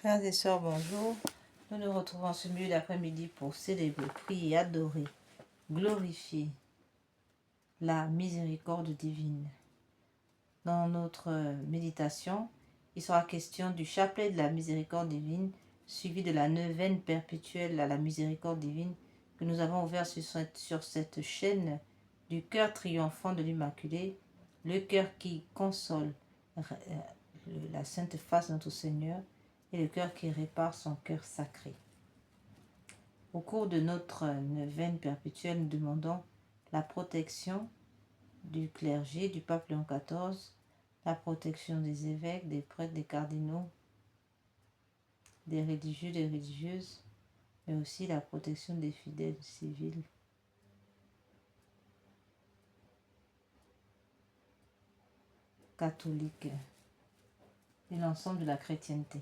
Frères et sœurs, bonjour. Nous nous retrouvons ce milieu d'après-midi pour célébrer, prier, adorer, glorifier la miséricorde divine. Dans notre méditation, il sera question du chapelet de la miséricorde divine, suivi de la neuvaine perpétuelle à la miséricorde divine que nous avons ouvert sur cette chaîne du cœur triomphant de l'Immaculée, le cœur qui console la sainte face de notre Seigneur et le cœur qui répare son cœur sacré. Au cours de notre neuvaine perpétuelle, nous demandons la protection du clergé, du pape Léon XIV, la protection des évêques, des prêtres, des cardinaux, des religieux, des religieuses, mais aussi la protection des fidèles civils. Catholiques et l'ensemble de la chrétienté.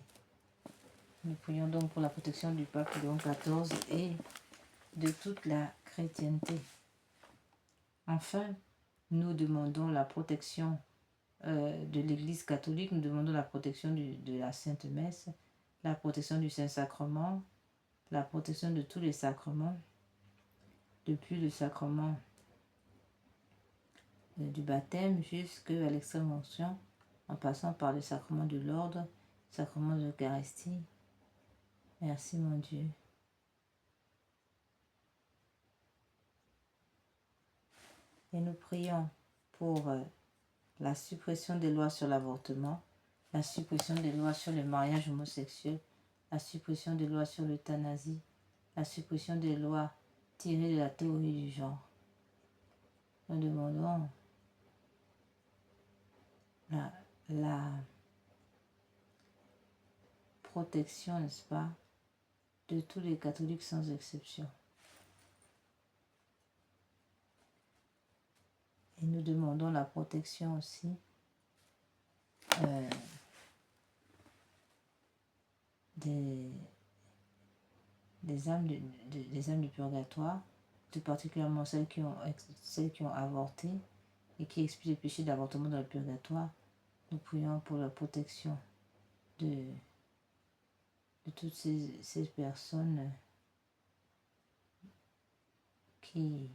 Nous prions donc pour la protection du pape Léon XIV et de toute la chrétienté. Enfin, nous demandons la protection de l'Église catholique, nous demandons la protection de la Sainte Messe, la protection du Saint-Sacrement, la protection de tous les sacrements, depuis le sacrement du baptême jusqu'à l'extrême onction, en passant par le sacrement de l'ordre, le sacrement de l'Eucharistie. Merci mon Dieu. Et nous prions pour la suppression des lois sur l'avortement, la suppression des lois sur le mariage homosexuel, la suppression des lois sur l'euthanasie, la suppression des lois tirées de la théorie du genre. Nous demandons la protection, n'est-ce pas, de tous les catholiques sans exception. Et nous demandons la protection aussi des âmes du purgatoire, tout particulièrement celles qui ont avorté et qui expient le péché d'avortement dans le purgatoire. Nous prions pour la protection de toutes ces personnes qui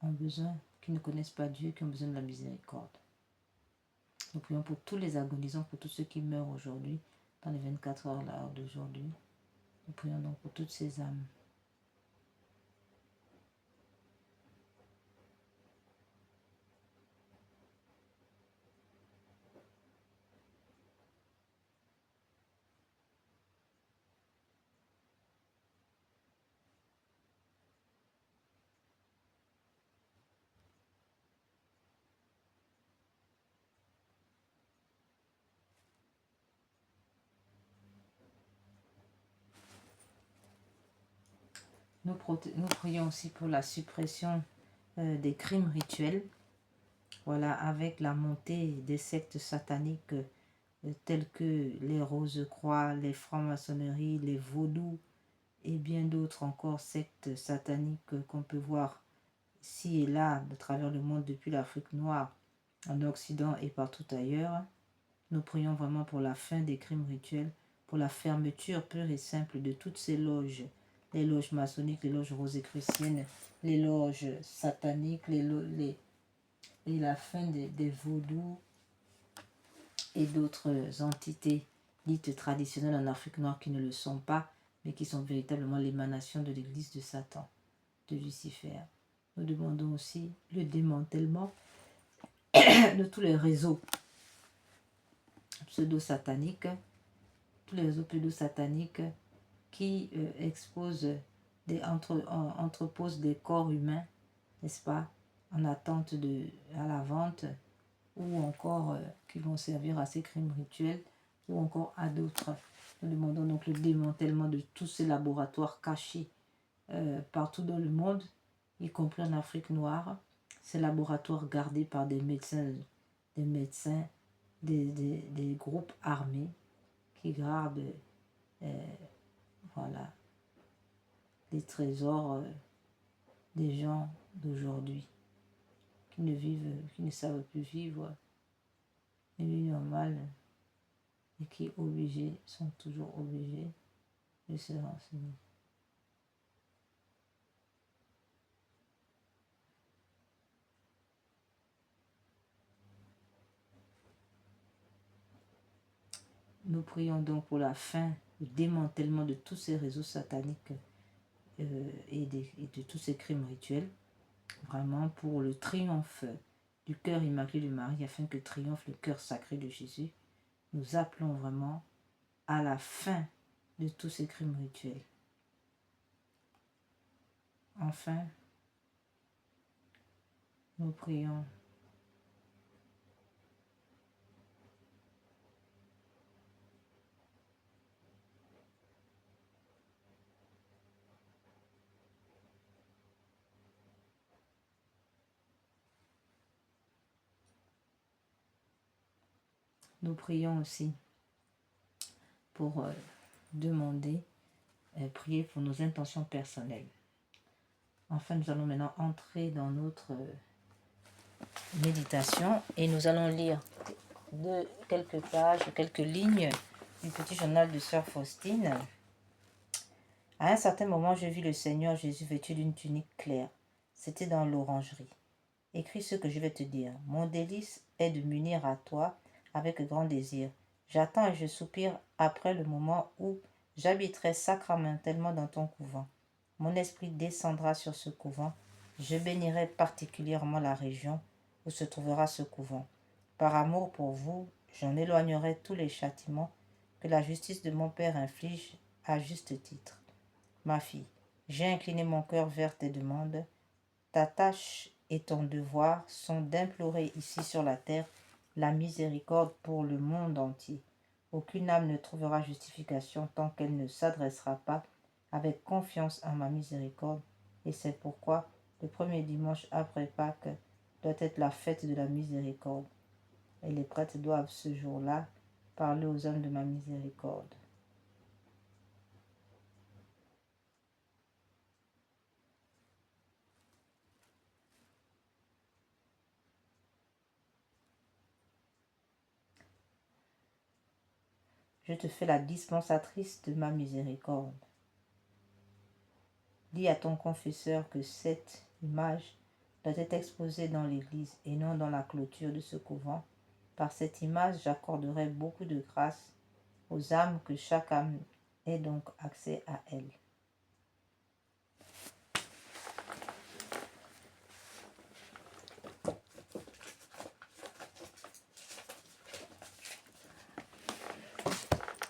ont besoin, qui ne connaissent pas Dieu, qui ont besoin de la miséricorde. Nous prions pour tous les agonisants, pour tous ceux qui meurent aujourd'hui, dans les 24 heures là d'aujourd'hui. Nous prions donc pour toutes ces âmes. Nous prions aussi pour la suppression des crimes rituels. Voilà, avec la montée des sectes sataniques telles que les Rose-Croix, les francs-maçonneries, les vaudous et bien d'autres encore sectes sataniques qu'on peut voir ici et là de travers le monde, depuis l'Afrique noire, en Occident et partout ailleurs. Nous prions vraiment pour la fin des crimes rituels, pour la fermeture pure et simple de toutes ces loges, les loges maçonniques, les loges rosicruciennes, les loges sataniques, et la fin des vaudous et d'autres entités dites traditionnelles en Afrique noire qui ne le sont pas, mais qui sont véritablement l'émanation de l'église de Satan, de Lucifer. Nous demandons aussi le démantèlement de tous les réseaux pseudo-sataniques, qui entreposent des corps humains, n'est-ce pas, en attente à la vente, ou encore qui vont servir à ces crimes rituels, ou encore à d'autres. Nous demandons donc le démantèlement de tous ces laboratoires cachés partout dans le monde, y compris en Afrique noire, ces laboratoires gardés par des médecins, des groupes armés qui gardent voilà, les trésors des gens d'aujourd'hui qui ne savent plus vivre une vie normale et qui sont toujours obligés de se renseigner. Nous prions donc pour la fin, le démantèlement de tous ces réseaux sataniques et de tous ces crimes rituels, vraiment pour le triomphe du cœur immaculé de Marie, afin que triomphe le cœur sacré de Jésus. Nous appelons vraiment à la fin de tous ces crimes rituels. Enfin, nous prions aussi pour demander, prier pour nos intentions personnelles. Enfin, nous allons maintenant entrer dans notre méditation et nous allons lire quelques pages, quelques lignes du petit journal de Sœur Faustine. À un certain moment, je vis le Seigneur Jésus vêtu d'une tunique claire. C'était dans l'orangerie. Écris ce que je vais te dire. Mon délice est de m'unir à toi avec grand désir. J'attends et je soupire après le moment où j'habiterai sacramentellement dans ton couvent. Mon esprit descendra sur ce couvent. Je bénirai particulièrement la région où se trouvera ce couvent. Par amour pour vous, j'en éloignerai tous les châtiments que la justice de mon Père inflige à juste titre. Ma fille, j'ai incliné mon cœur vers tes demandes. Ta tâche et ton devoir sont d'implorer ici sur la terre la miséricorde pour le monde entier. Aucune âme ne trouvera justification tant qu'elle ne s'adressera pas avec confiance à ma miséricorde, et c'est pourquoi le premier dimanche après Pâques doit être la fête de la miséricorde, et les prêtres doivent ce jour-là parler aux hommes de ma miséricorde. Je te fais la dispensatrice de ma miséricorde. Dis à ton confesseur que cette image doit être exposée dans l'église et non dans la clôture de ce couvent. Par cette image, j'accorderai beaucoup de grâce aux âmes, que chaque âme ait donc accès à elle.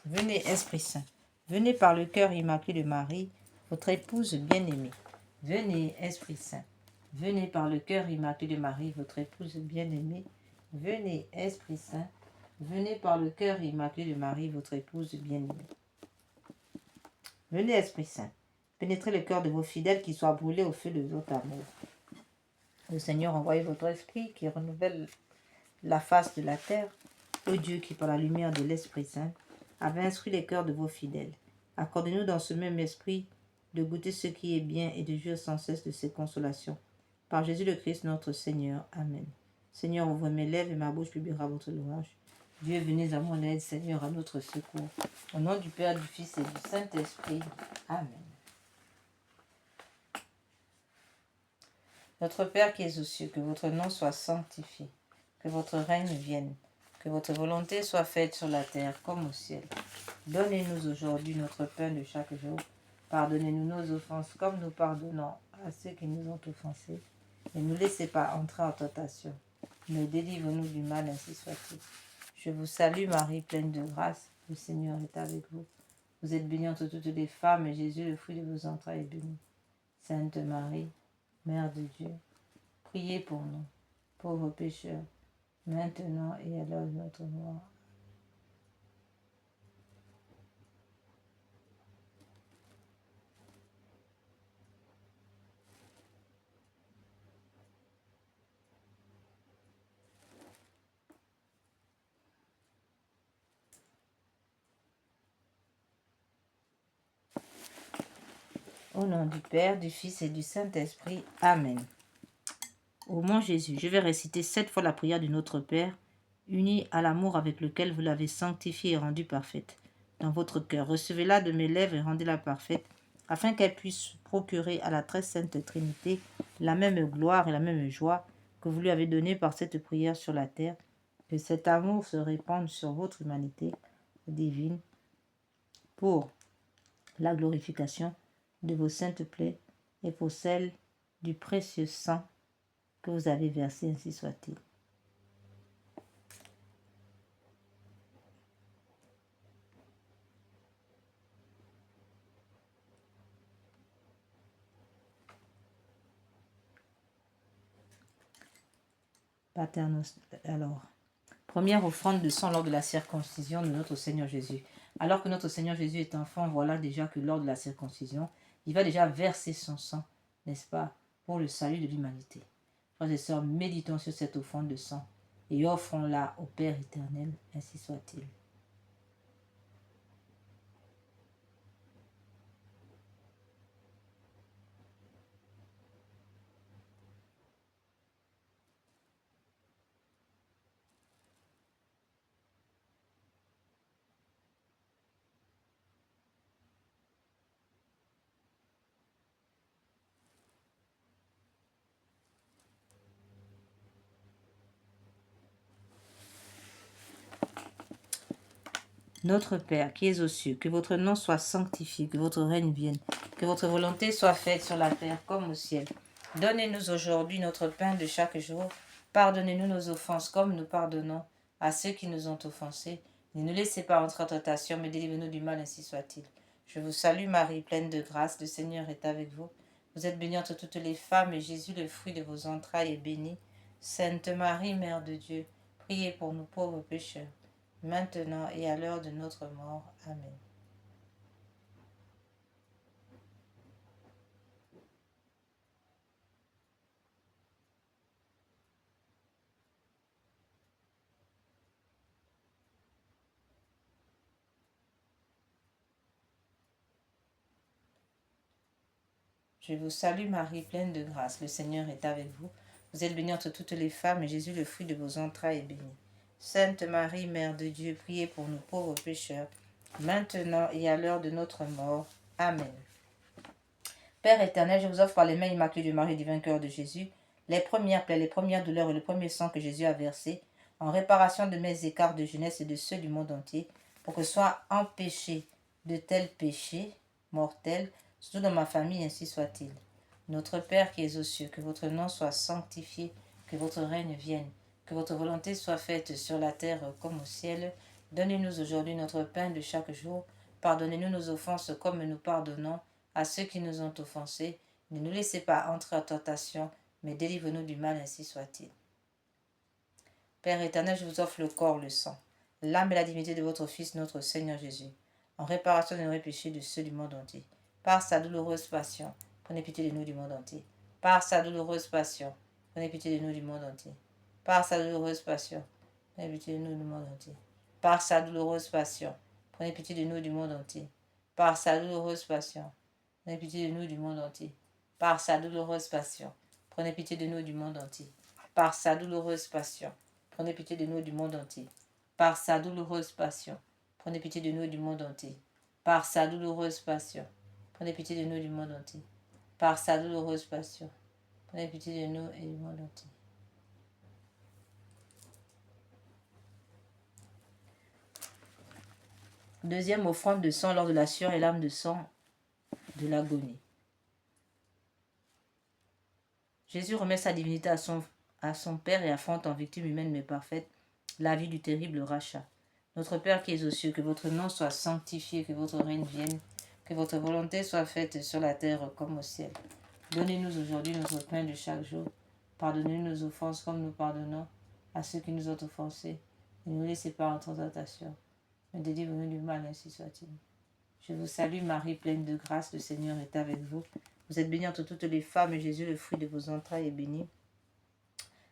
Venez, Esprit Saint, venez par le cœur immaculé de Marie, votre épouse bien-aimée. Venez, Esprit Saint, venez par le cœur immaculé de Marie, votre épouse bien-aimée. Venez, Esprit Saint, venez par le cœur immaculé de Marie, votre épouse bien-aimée. Venez, Esprit Saint, pénétrez le cœur de vos fidèles qui soient brûlés au feu de votre amour. Le Seigneur, envoyez votre esprit qui renouvelle la face de la terre. Ô Dieu qui, par la lumière de l'Esprit Saint, avait instruit les cœurs de vos fidèles, accordez-nous dans ce même esprit de goûter ce qui est bien et de jouir sans cesse de ses consolations. Par Jésus le Christ notre Seigneur. Amen. Seigneur, ouvre mes lèvres et ma bouche publiera votre louange. Dieu, venez à mon aide, Seigneur, à notre secours. Au nom du Père, du Fils et du Saint-Esprit. Amen. Notre Père qui es aux cieux, que votre nom soit sanctifié, que votre règne vienne, que votre volonté soit faite sur la terre comme au ciel. Donnez-nous aujourd'hui notre pain de chaque jour. Pardonnez-nous nos offenses comme nous pardonnons à ceux qui nous ont offensés. Ne nous laissez pas entrer en tentation, mais délivre-nous du mal, ainsi soit-il. Je vous salue Marie, pleine de grâce, le Seigneur est avec vous. Vous êtes bénie entre toutes les femmes, et Jésus, le fruit de vos entrailles, est béni. Sainte Marie, Mère de Dieu, priez pour nous, pauvres pécheurs, maintenant et à l'heure de notre mort. Au nom du Père, du Fils et du Saint-Esprit. Amen. Ô mon Jésus, je vais réciter 7 fois la prière du Notre Père unie à l'amour avec lequel vous l'avez sanctifiée et rendue parfaite dans votre cœur. Recevez-la de mes lèvres et rendez-la parfaite, afin qu'elle puisse procurer à la très sainte Trinité la même gloire et la même joie que vous lui avez donnée par cette prière sur la terre. Que cet amour se répande sur votre humanité divine pour la glorification de vos saintes plaies et pour celle du précieux sang que vous avez versé, ainsi soit-il. Alors, première offrande de sang lors de la circoncision de notre Seigneur Jésus. Alors que notre Seigneur Jésus est enfant, voilà déjà que lors de la circoncision, il va déjà verser son sang, n'est-ce pas, pour le salut de l'humanité. Frères et sœurs, méditons sur cette offrande de sang et offrons-la au Père éternel, ainsi soit-il. Notre Père, qui es aux cieux, que votre nom soit sanctifié, que votre règne vienne, que votre volonté soit faite sur la terre comme au ciel. Donnez-nous aujourd'hui notre pain de chaque jour. Pardonnez-nous nos offenses comme nous pardonnons à ceux qui nous ont offensés. Ne nous laissez pas entrer en tentation, mais délivrez-nous du mal, ainsi soit-il. Je vous salue Marie, pleine de grâce, le Seigneur est avec vous. Vous êtes bénie entre toutes les femmes, et Jésus, le fruit de vos entrailles, est béni. Sainte Marie, Mère de Dieu, priez pour nous pauvres pécheurs, maintenant et à l'heure de notre mort. Amen. Je vous salue Marie, pleine de grâce, le Seigneur est avec vous. Vous êtes bénie entre toutes les femmes, et Jésus, le fruit de vos entrailles, est béni. Sainte Marie, Mère de Dieu, priez pour nous pauvres pécheurs, maintenant et à l'heure de notre mort. Amen. Père éternel, je vous offre par les mains immaculées du Marie du vainqueur de Jésus, les premières plaies, les premières douleurs et le premier sang que Jésus a versé, en réparation de mes écarts de jeunesse et de ceux du monde entier, pour que soient empêchés de tels péchés mortels, surtout dans ma famille, ainsi soit-il. Notre Père qui es aux cieux, que votre nom soit sanctifié, que votre règne vienne, que votre volonté soit faite sur la terre comme au ciel. Donnez-nous aujourd'hui notre pain de chaque jour. Pardonnez-nous nos offenses comme nous pardonnons à ceux qui nous ont offensés. Ne nous laissez pas entrer en tentation, mais délivre-nous du mal, ainsi soit-il. Père éternel, je vous offre le corps, le sang, l'âme et la divinité de votre Fils, notre Seigneur Jésus, en réparation de nos péchés de ceux du monde entier. Par sa douloureuse passion, prenez pitié de nous du monde entier. Par sa douloureuse passion, prenez pitié de nous du monde entier. Par sa douloureuse passion, prenez pitié de nous du monde entier. Par sa douloureuse passion, prenez pitié de nous du monde entier. Par sa douloureuse passion, prenez pitié de nous du monde entier. Par sa douloureuse passion, prenez pitié de nous du monde entier. Par sa douloureuse passion, prenez pitié de nous du monde entier. Par sa douloureuse passion, prenez pitié de nous du monde entier. Par sa douloureuse passion, prenez pitié de nous du monde entier. Par sa douloureuse passion, prenez pitié de nous et du monde entier. Deuxième offrande de sang lors de la sueur et l'âme de sang de l'agonie. Jésus remet sa divinité à son Père et affronte en victime humaine mais parfaite la vie du terrible rachat. Notre Père qui es aux cieux, que votre nom soit sanctifié, que votre règne vienne, que votre volonté soit faite sur la terre comme au ciel. Donnez-nous aujourd'hui notre pain de chaque jour. Pardonnez-nous nos offenses comme nous pardonnons à ceux qui nous ont offensés. Ne nous laissez pas entrer en tentation, mais délivre-nous du mal, ainsi soit-il. Je vous salue Marie, pleine de grâce, le Seigneur est avec vous. Vous êtes bénie entre toutes les femmes, et Jésus, le fruit de vos entrailles, est béni.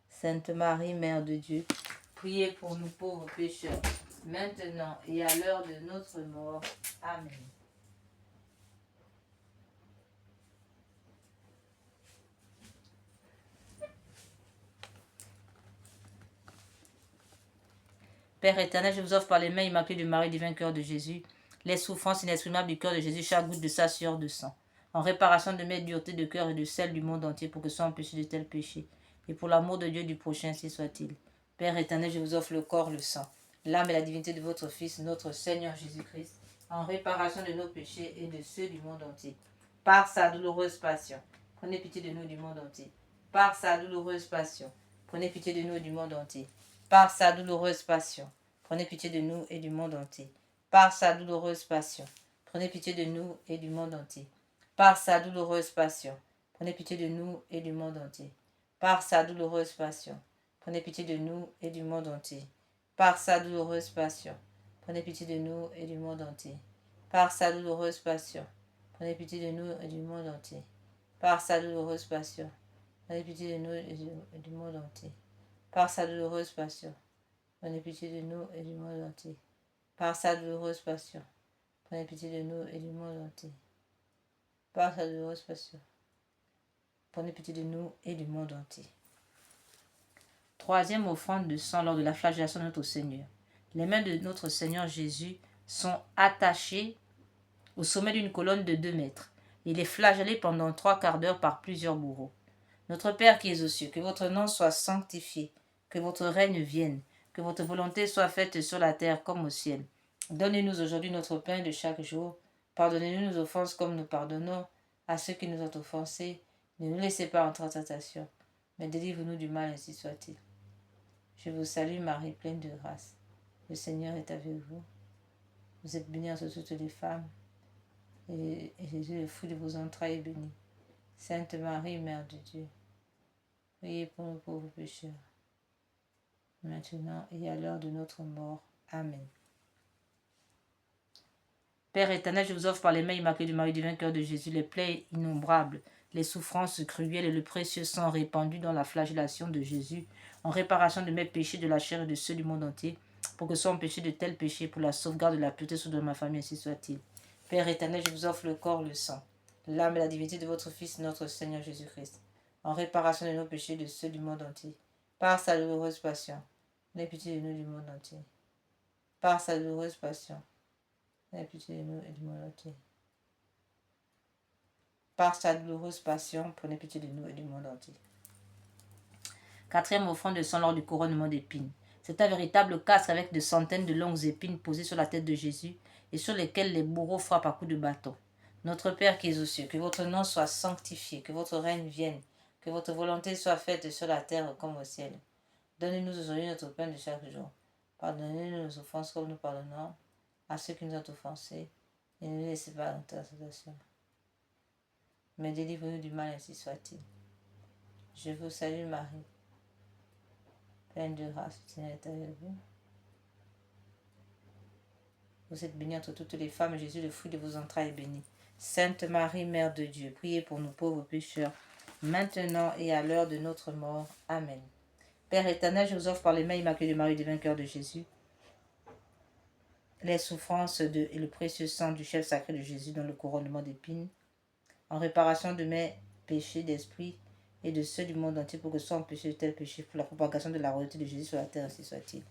Sainte Marie, Mère de Dieu, priez pour nous pauvres pécheurs, maintenant et à l'heure de notre mort. Amen. Père éternel, je vous offre par les mains immaculées du Marie divin cœur de Jésus, les souffrances inexprimables du cœur de Jésus, chaque goutte de sa sueur de sang, en réparation de mes duretés de cœur et de celles du monde entier, pour que soit empêché de tels péchés, et pour l'amour de Dieu du prochain, ainsi soit-il. Père éternel, je vous offre le corps, le sang, l'âme et la divinité de votre Fils, notre Seigneur Jésus-Christ, en réparation de nos péchés et de ceux du monde entier. Par sa douloureuse passion, prenez pitié de nous du monde entier. Par sa douloureuse passion, prenez pitié de nous et du monde entier. Par sa douloureuse passion, prenez pitié de nous et du monde entier. Par sa douloureuse passion, prenez pitié de nous et du monde entier. Par sa douloureuse passion, prenez pitié de nous et du monde entier. Par sa douloureuse passion, prenez pitié de nous et du monde entier. Par sa douloureuse passion, prenez pitié de nous et du monde entier. Par sa douloureuse passion, prenez pitié de nous et du monde entier. Par sa douloureuse passion, prenez pitié de nous et du monde entier. Par sa douloureuse passion, prenez pitié de nous et du monde entier. Par sa douloureuse passion, prenez pitié de nous et du monde entier. Par sa douloureuse passion, prenez pitié de nous et du monde entier. Troisième offrande de sang lors de la flagellation de notre Seigneur. Les mains de notre Seigneur Jésus sont attachées au sommet d'une colonne de 2 mètres. Il est flagellé pendant 3 quarts d'heure par plusieurs bourreaux. Notre Père qui es aux cieux, que votre nom soit sanctifié, que votre règne vienne, que votre volonté soit faite sur la terre comme au ciel. Donnez-nous aujourd'hui notre pain de chaque jour. Pardonnez-nous nos offenses comme nous pardonnons à ceux qui nous ont offensés. Ne nous laissez pas entrer en tentation, mais délivre-nous du mal, ainsi soit-il. Je vous salue Marie, pleine de grâce. Le Seigneur est avec vous. Vous êtes bénie entre toutes les femmes, et Jésus, le fruit de vos entrailles, est béni. Sainte Marie, Mère de Dieu, priez pour nous pauvres pécheurs, maintenant et à l'heure de notre mort. Amen. Père éternel, je vous offre par les mains immaculées du Marie divin cœur de Jésus les plaies innombrables, les souffrances cruelles et le précieux sang répandu dans la flagellation de Jésus, en réparation de mes péchés de la chair et de ceux du monde entier, pour que soit empêché de tels péchés, pour la sauvegarde de la pureté de ma famille, ainsi soit-il. Père éternel, je vous offre le corps, le sang, l'âme et la divinité de votre Fils, notre Seigneur Jésus-Christ, en réparation de nos péchés et de ceux du monde entier, par sa douloureuse passion, n'aie pitié de nous du monde entier. Par sa douloureuse passion, n'aie pitié de nous et du monde entier. Par sa douloureuse passion, prenez pitié de nous et du monde entier. Quatrième offrande de sang lors du couronnement d'épines. C'est un véritable casque avec de centaines de longues épines posées sur la tête de Jésus et sur lesquelles les bourreaux frappent à coups de bâton. Notre Père qui es aux cieux, que votre nom soit sanctifié, que votre règne vienne, que votre volonté soit faite sur la terre comme au ciel. Donnez-nous aujourd'hui notre pain de chaque jour. Pardonnez-nous nos offenses comme nous pardonnons à ceux qui nous ont offensés, et ne nous laissez pas en tentation, mais délivre-nous du mal, ainsi soit-il. Je vous salue Marie, pleine de grâce, le Seigneur est avec vous. Vous êtes bénie entre toutes les femmes, Jésus, le fruit de vos entrailles, est béni. Sainte Marie, Mère de Dieu, priez pour nous pauvres pécheurs, maintenant et à l'heure de notre mort. Amen. Père éternel, je vous offre par les mains immaculées de Marie, divin cœur de Jésus, les souffrances et le précieux sang du chef sacré de Jésus dans le couronnement d'épines, en réparation de mes péchés d'esprit et de ceux du monde entier, pour que soit empêché de tels péchés, pour la propagation de la royauté de Jésus sur la terre, ainsi soit-il.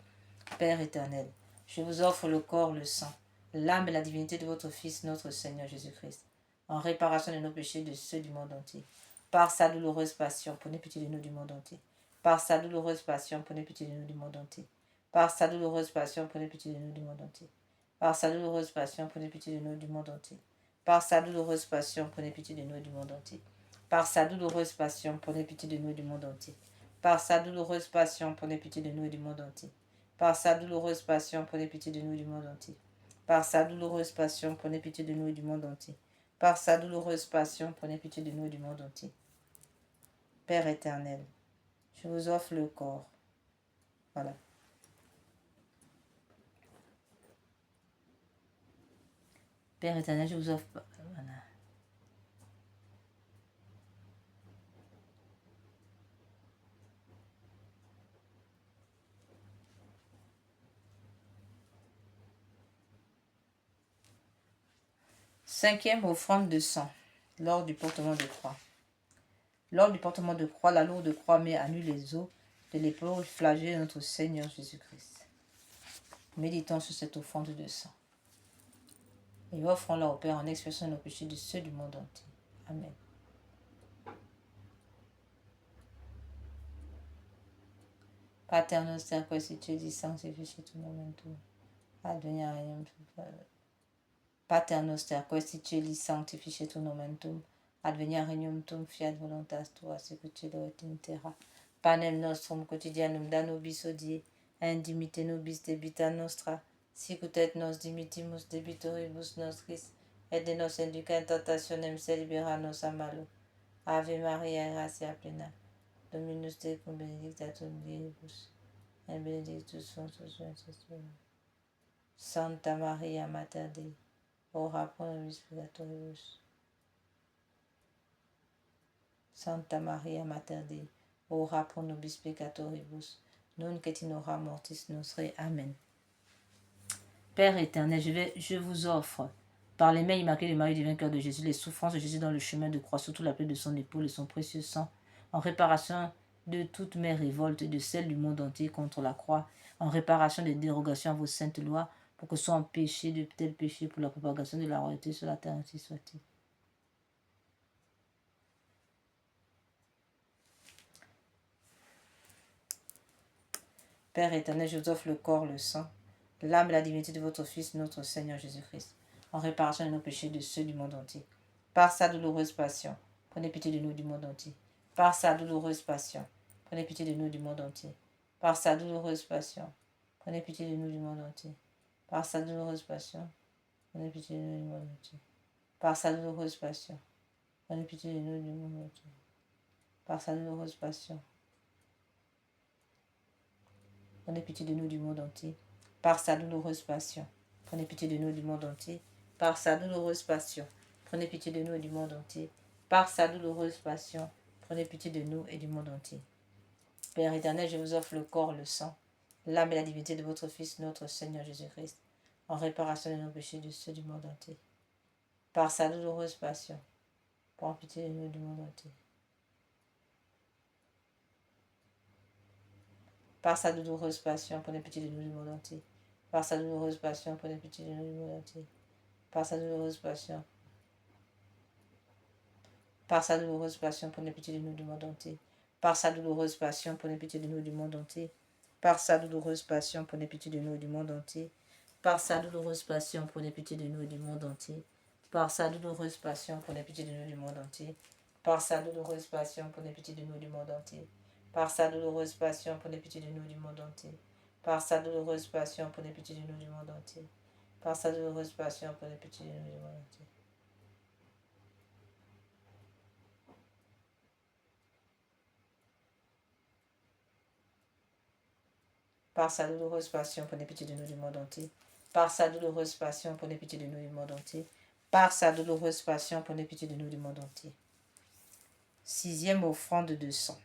Père éternel, je vous offre le corps, le sang, l'âme et la divinité de votre Fils, notre Seigneur Jésus-Christ, en réparation de nos péchés et de ceux du monde entier. Par sa douloureuse passion, prenez pitié de nous du monde entier. Par sa douloureuse passion, prenez pitié de nous du monde entier. Par sa douloureuse passion, prenez pitié de nous du monde entier. Par sa douloureuse passion, prenez pitié de nous du monde entier. Par sa douloureuse passion, prenez pitié de nous du monde entier. Par sa douloureuse passion, prenez pitié de nous du monde entier. Par sa douloureuse passion, prenez pitié de nous du monde entier. Par sa douloureuse passion, prenez pitié de nous du monde entier. Par sa douloureuse passion, prenez pitié de nous du monde entier. Par sa douloureuse passion, prenez pitié de nous du monde entier. Père éternel, je vous offre le corps. Voilà. Père éternel, je vous offre... Voilà. Cinquième offrande de sang, lors du portement de croix. Lors du portement de croix, la lourde croix met à nu les os de l'épaule flagellée de notre Seigneur Jésus-Christ. Méditons sur cette offrande de sang. Et offrons-la au Père en expiation de nos péchés de ceux du monde entier. Amen. Pater noster, quae tu sanctificetur nomen tuum. Adveniat regnum tuum. Pater noster, quae sanctificetur nomen tuum. Adveniat regnum tuum, fiat voluntas tua, secutur et in terra. Panem nostrum quotidianum da nobis hodie, et dimitte nobis debita nostra, sicut et nos dimittimus debitoribus nostris, et de nos induca in tentationem, sed libera nos a malo. Ave Maria, gratia plena, Dominus tecum, benedicta tu in mulieribus, et benedictus fructus ventris tuum. Santa Maria, Mater Dei, ora pro nobis peccatoribus. Santa Maria, Mater Dei, ora pro nobis peccatoribus, nunc et in hora mortis nostre. Amen. Père éternel, je vous offre, par les mains immaculées de Marie du vainqueur de Jésus, les souffrances de Jésus dans le chemin de croix, surtout la plaie de son épaule et son précieux sang, en réparation de toutes mes révoltes et de celles du monde entier contre la croix, en réparation des dérogations à vos saintes lois, pour que soient empêchés de tels péchés pour la propagation de la royauté sur la terre, ainsi soit-il. Père éternel, je vous offre le corps, le sang, l'âme et la divinité de votre Fils, notre Seigneur Jésus-Christ, en réparation de nos péchés et de ceux du monde entier. Par sa douloureuse passion, prenez pitié de nous du monde entier. Par sa douloureuse passion, prenez pitié de nous du monde entier. Par sa douloureuse passion, prenez pitié de nous du monde entier. Par sa douloureuse passion, prenez pitié de nous du monde entier. Par sa douloureuse passion, prenez pitié de nous du monde entier. Par sa douloureuse passion, prenez pitié de nous du monde entier. Par sa douloureuse passion, prenez pitié de nous du monde entier. Par sa douloureuse passion, prenez pitié de nous et du monde entier. Par sa douloureuse passion, prenez pitié de nous et du monde entier. Père éternel, je vous offre le corps, le sang, l'âme et la divinité de votre Fils, notre Seigneur Jésus-Christ, en réparation de nos péchés et de ceux du monde entier. Par sa douloureuse passion, prends pitié de nous et du monde entier. Par sa douloureuse passion, prenez pitié de nous du monde entier. Par sa douloureuse passion, prenez pitié de nous du monde entier. Par sa douloureuse passion. Par sa douloureuse passion, prenez pitié de nous du monde entier. Par sa douloureuse passion, prenez pitié de nous du monde entier. Par sa douloureuse passion, prenez pitié de nous du monde entier. Par sa douloureuse passion, prenez pitié de nous du monde entier. Par sa douloureuse passion, prenez pitié de nous du monde entier. Par sa douloureuse passion, prenez pitié de nous du monde entier. Par sa douloureuse passion, prenez pitié de nous du monde entier. Par sa douloureuse passion, prenez pitié de nous du monde entier. Par sa douloureuse passion, prenez pitié de nous du monde entier. Par sa douloureuse passion, prenez pitié de nous du monde entier. Par sa douloureuse passion, prenez pitié de nous du monde entier. Par sa douloureuse passion, prenez pitié de nous du monde entier. 6e offrande de sang.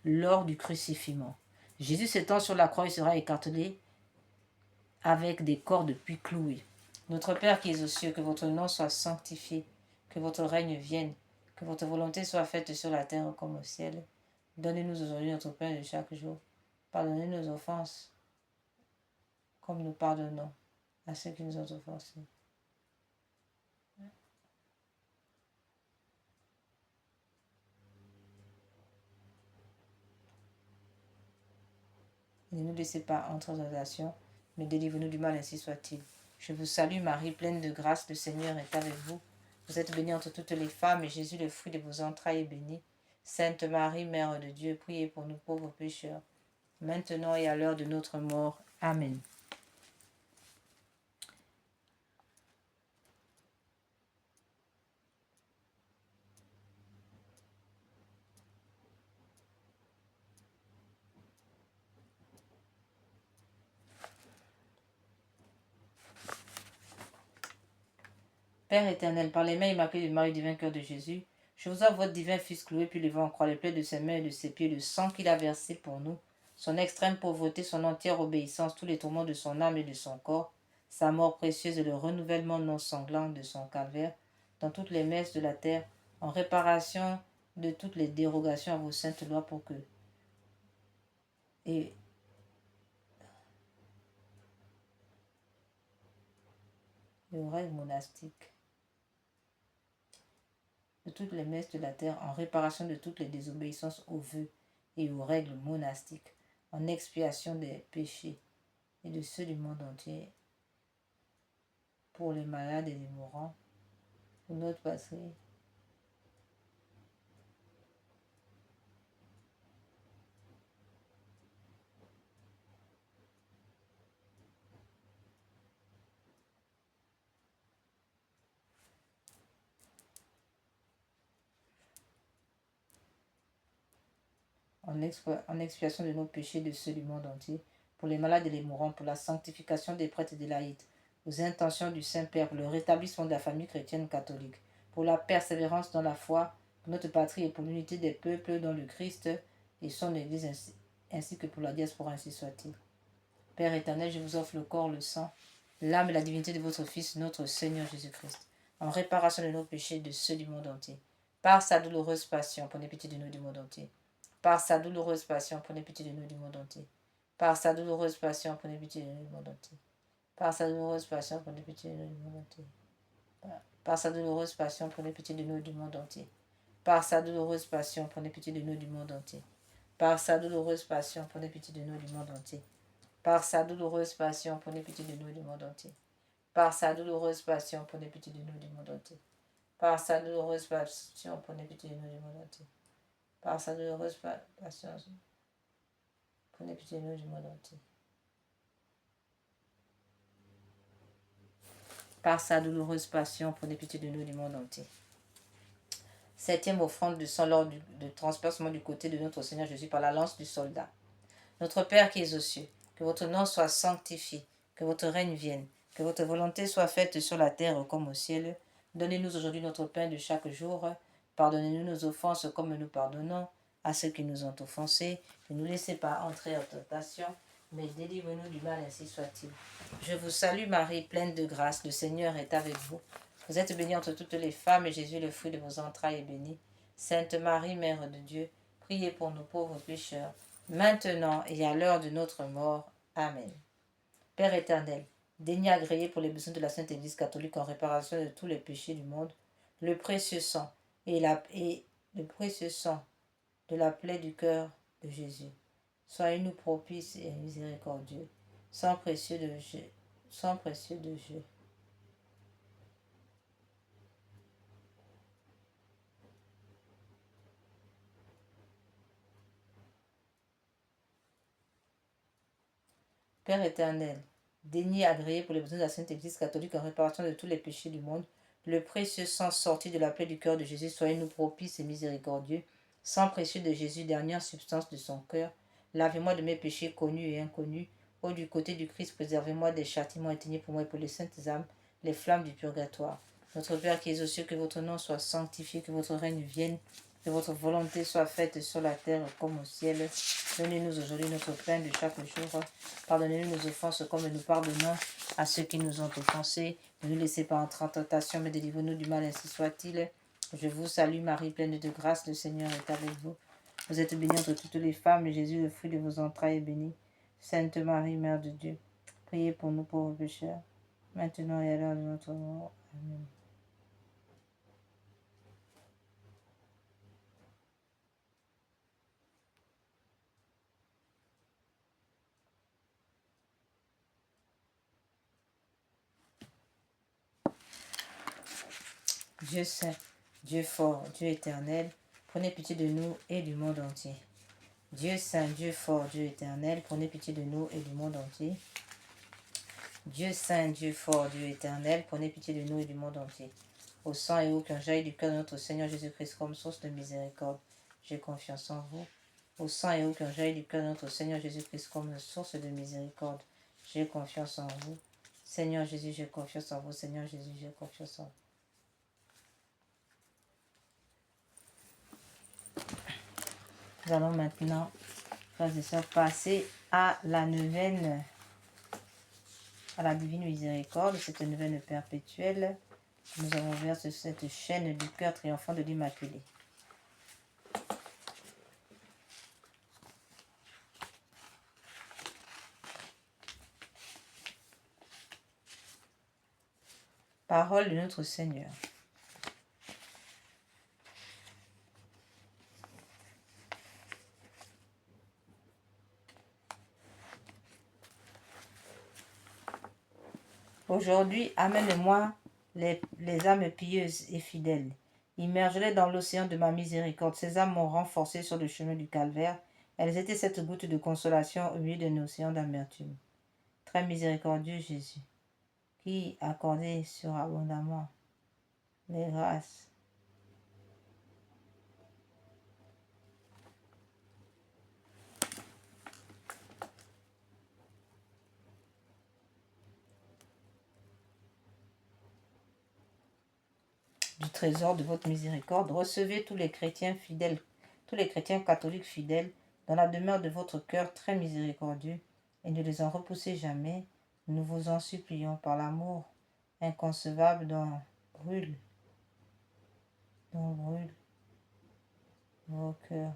Lors du crucifixion. Jésus s'étend sur la croix, il sera écartelé avec des cordes puis clouées. Notre Père qui es aux cieux, que votre nom soit sanctifié, que votre règne vienne, que votre volonté soit faite sur la terre comme au ciel. Donnez-nous aujourd'hui notre pain de chaque jour. Pardonnez nos offenses, comme nous pardonnons à ceux qui nous ont offensés. Ne nous laissez pas entrer en tentation, mais délivre-nous du mal, ainsi soit-il. Je vous salue Marie, pleine de grâce, le Seigneur est avec vous. Vous êtes bénie entre toutes les femmes, et Jésus, le fruit de vos entrailles, est béni. Sainte Marie, Mère de Dieu, priez pour nous pauvres pécheurs, maintenant et à l'heure de notre mort. Amen. Père éternel, par les mains immaculées de Marie du vainqueur de Jésus, je vous offre votre divin Fils cloué puis levé en croix, les plaies de ses mains et de ses pieds, le sang qu'il a versé pour nous, son extrême pauvreté, son entière obéissance, tous les tourments de son âme et de son corps, sa mort précieuse et le renouvellement non sanglant de son calvaire, dans toutes les messes de la terre, en réparation de toutes les dérogations à vos saintes lois pour que... Et et aux règles monastiques de toutes les messes de la terre, en réparation de toutes les désobéissances aux vœux et aux règles monastiques, en expiation des péchés et de ceux du monde entier, pour les malades et les mourants, pour notre patrie. En expiation de nos péchés et de ceux du monde entier, pour les malades et les mourants, pour la sanctification des prêtres et des laïcs, aux intentions du Saint-Père, pour le rétablissement de la famille chrétienne catholique, pour la persévérance dans la foi, pour notre patrie et pour l'unité des peuples dans le Christ et son Église, ainsi que pour la diaspora, ainsi soit-il. Père éternel, je vous offre le corps, le sang, l'âme et la divinité de votre Fils, notre Seigneur Jésus-Christ, en réparation de nos péchés et de ceux du monde entier, par sa douloureuse passion, prenez pitié de nous du monde entier. Par sa douloureuse passion, prenez pitié de nous du monde entier. Par sa douloureuse passion, prenez pitié de nous du monde entier. Par sa douloureuse passion, prenez pitié de nous du monde entier. Par sa douloureuse passion, prenez pitié de nous du monde entier. Par sa douloureuse passion, prenez pitié de nous du monde entier. Par sa douloureuse passion, prenez pitié de nous du monde entier. Par sa douloureuse passion, prenez pitié de nous du monde entier. Par sa douloureuse passion, prenez pitié de nous du monde entier. Par sa douloureuse passion, prenez pitié de nous du monde entier. Par sa douloureuse passion, prenez pitié de nous du monde entier. Par sa douloureuse passion, prenez pitié de nous du monde entier. Septième offrande de sang lors de transpercement du côté de notre Seigneur Jésus par la lance du soldat. Notre Père qui es aux cieux, que votre nom soit sanctifié, que votre règne vienne, que votre volonté soit faite sur la terre comme au ciel. Donnez-nous aujourd'hui notre pain de chaque jour. Pardonnez-nous nos offenses comme nous pardonnons à ceux qui nous ont offensés. Ne nous laissez pas entrer en tentation, mais délivre-nous du mal, ainsi soit-il. Je vous salue Marie, pleine de grâce, le Seigneur est avec vous. Vous êtes bénie entre toutes les femmes, et Jésus, le fruit de vos entrailles, est béni. Sainte Marie, Mère de Dieu, priez pour nous pauvres pécheurs, maintenant et à l'heure de notre mort. Amen. Père éternel, daignez agréer pour les besoins de la Sainte Église catholique en réparation de tous les péchés du monde, le précieux sang le précieux sang de la plaie du cœur de Jésus. Soyez-nous propices et miséricordieux, sans précieux de jeu. Père éternel, daignez agréer pour les besoins de la Sainte Église catholique en réparation de tous les péchés du monde, le précieux sang sorti de la plaie du cœur de Jésus, soyez-nous propices et miséricordieux, sang précieux de Jésus, dernière substance de son cœur, lavez-moi de mes péchés connus et inconnus, ô du côté du Christ, préservez-moi des châtiments, éteignez pour moi et pour les saintes âmes les flammes du purgatoire. Notre Père qui es aux cieux, que votre nom soit sanctifié, que votre règne vienne, que votre volonté soit faite sur la terre comme au ciel. Donnez-nous aujourd'hui notre pain de chaque jour. Pardonnez-nous nos offenses comme nous pardonnons à ceux qui nous ont offensés. Ne nous laissez pas entrer en tentation, mais délivrez-nous du mal, ainsi soit-il. Je vous salue Marie, pleine de grâce, le Seigneur est avec vous. Vous êtes bénie entre toutes les femmes, et Jésus, le fruit de vos entrailles, est béni. Sainte Marie, Mère de Dieu, priez pour nous pauvres pécheurs, maintenant et à l'heure de notre mort. Amen. Dieu saint, Dieu fort, Dieu éternel, prenez pitié de nous et du monde entier. Dieu saint, Dieu fort, Dieu éternel, prenez pitié de nous et du monde entier. Dieu saint, Dieu fort, Dieu éternel, prenez pitié de nous et du monde entier. Au sang et eau qui jaillit du cœur de notre Seigneur Jésus-Christ comme source de miséricorde, j'ai confiance en vous. Au sang et eau qui jaillit du cœur de notre Seigneur Jésus-Christ comme source de miséricorde, j'ai confiance en vous. Seigneur Jésus, j'ai confiance en vous. Seigneur Jésus, j'ai confiance en vous. Nous allons maintenant, frères et sœurs, passer à la neuvaine, à la divine miséricorde, cette neuvaine perpétuelle. Nous avons ouvert sur cette chaîne du cœur triomphant de l'Immaculée. Parole de notre Seigneur. Aujourd'hui, amène-moi les âmes pieuses et fidèles. Immerge-les dans l'océan de ma miséricorde. Ces âmes m'ont renforcé sur le chemin du calvaire. Elles étaient cette goutte de consolation au milieu d'un océan d'amertume. Très miséricordieux Jésus, qui accordait surabondamment les grâces. Du trésor de votre miséricorde, recevez tous les chrétiens fidèles, tous les chrétiens catholiques fidèles, dans la demeure de votre cœur très miséricordieux, et ne les en repoussez jamais. Nous vous en supplions par l'amour inconcevable brûle, dont brûlent vos cœurs.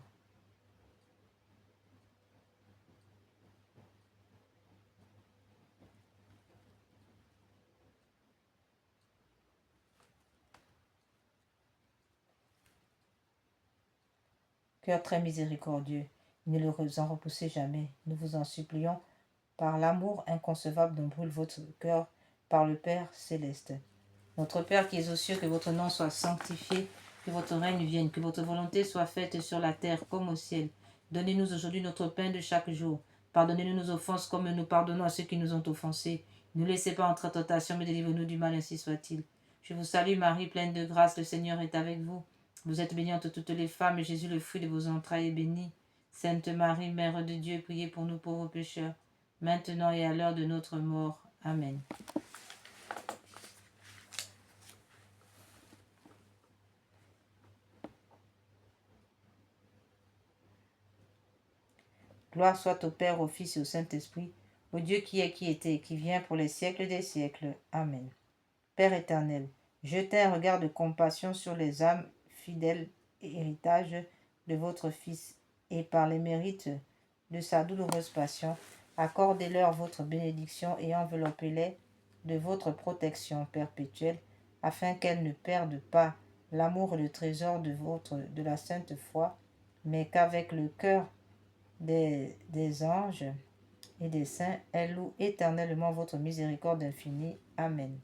Cœur très miséricordieux, ne les en repoussez jamais. Nous vous en supplions par l'amour inconcevable dont brûle votre cœur par le Père céleste. Notre Père qui es aux cieux, que votre nom soit sanctifié, que votre règne vienne, que votre volonté soit faite sur la terre comme au ciel. Donnez-nous aujourd'hui notre pain de chaque jour. Pardonnez-nous nos offenses comme nous pardonnons à ceux qui nous ont offensés. Ne nous laissez pas entrer en tentation, mais délivrez-nous du mal, ainsi soit-il. Je vous salue Marie, pleine de grâce, le Seigneur est avec vous. Vous êtes bénie entre toutes les femmes, et Jésus, le fruit de vos entrailles, est béni. Sainte Marie, Mère de Dieu, priez pour nous pauvres pécheurs, maintenant et à l'heure de notre mort. Amen. Gloire soit au Père, au Fils et au Saint-Esprit, au Dieu qui est, qui était et qui vient pour les siècles des siècles. Amen. Père éternel, jetez un regard de compassion sur les âmes fidèles et héritage de votre Fils, et par les mérites de sa douloureuse passion, accordez-leur votre bénédiction et enveloppez-les de votre protection perpétuelle, afin qu'elles ne perdent pas l'amour et le trésor de la sainte foi, mais qu'avec le cœur des anges et des saints, elles louent éternellement votre miséricorde infinie. Amen.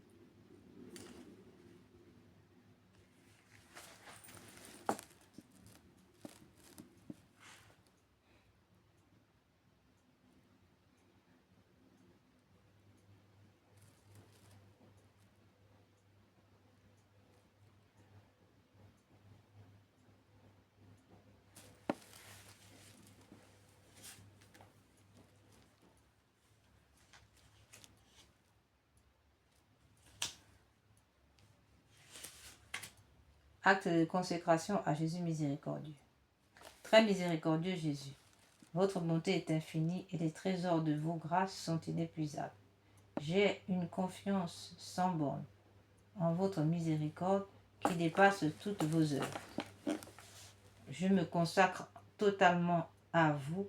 Acte de consécration à Jésus miséricordieux. Très miséricordieux Jésus, votre bonté est infinie et les trésors de vos grâces sont inépuisables. J'ai une confiance sans borne en votre miséricorde qui dépasse toutes vos œuvres. Je me consacre totalement à vous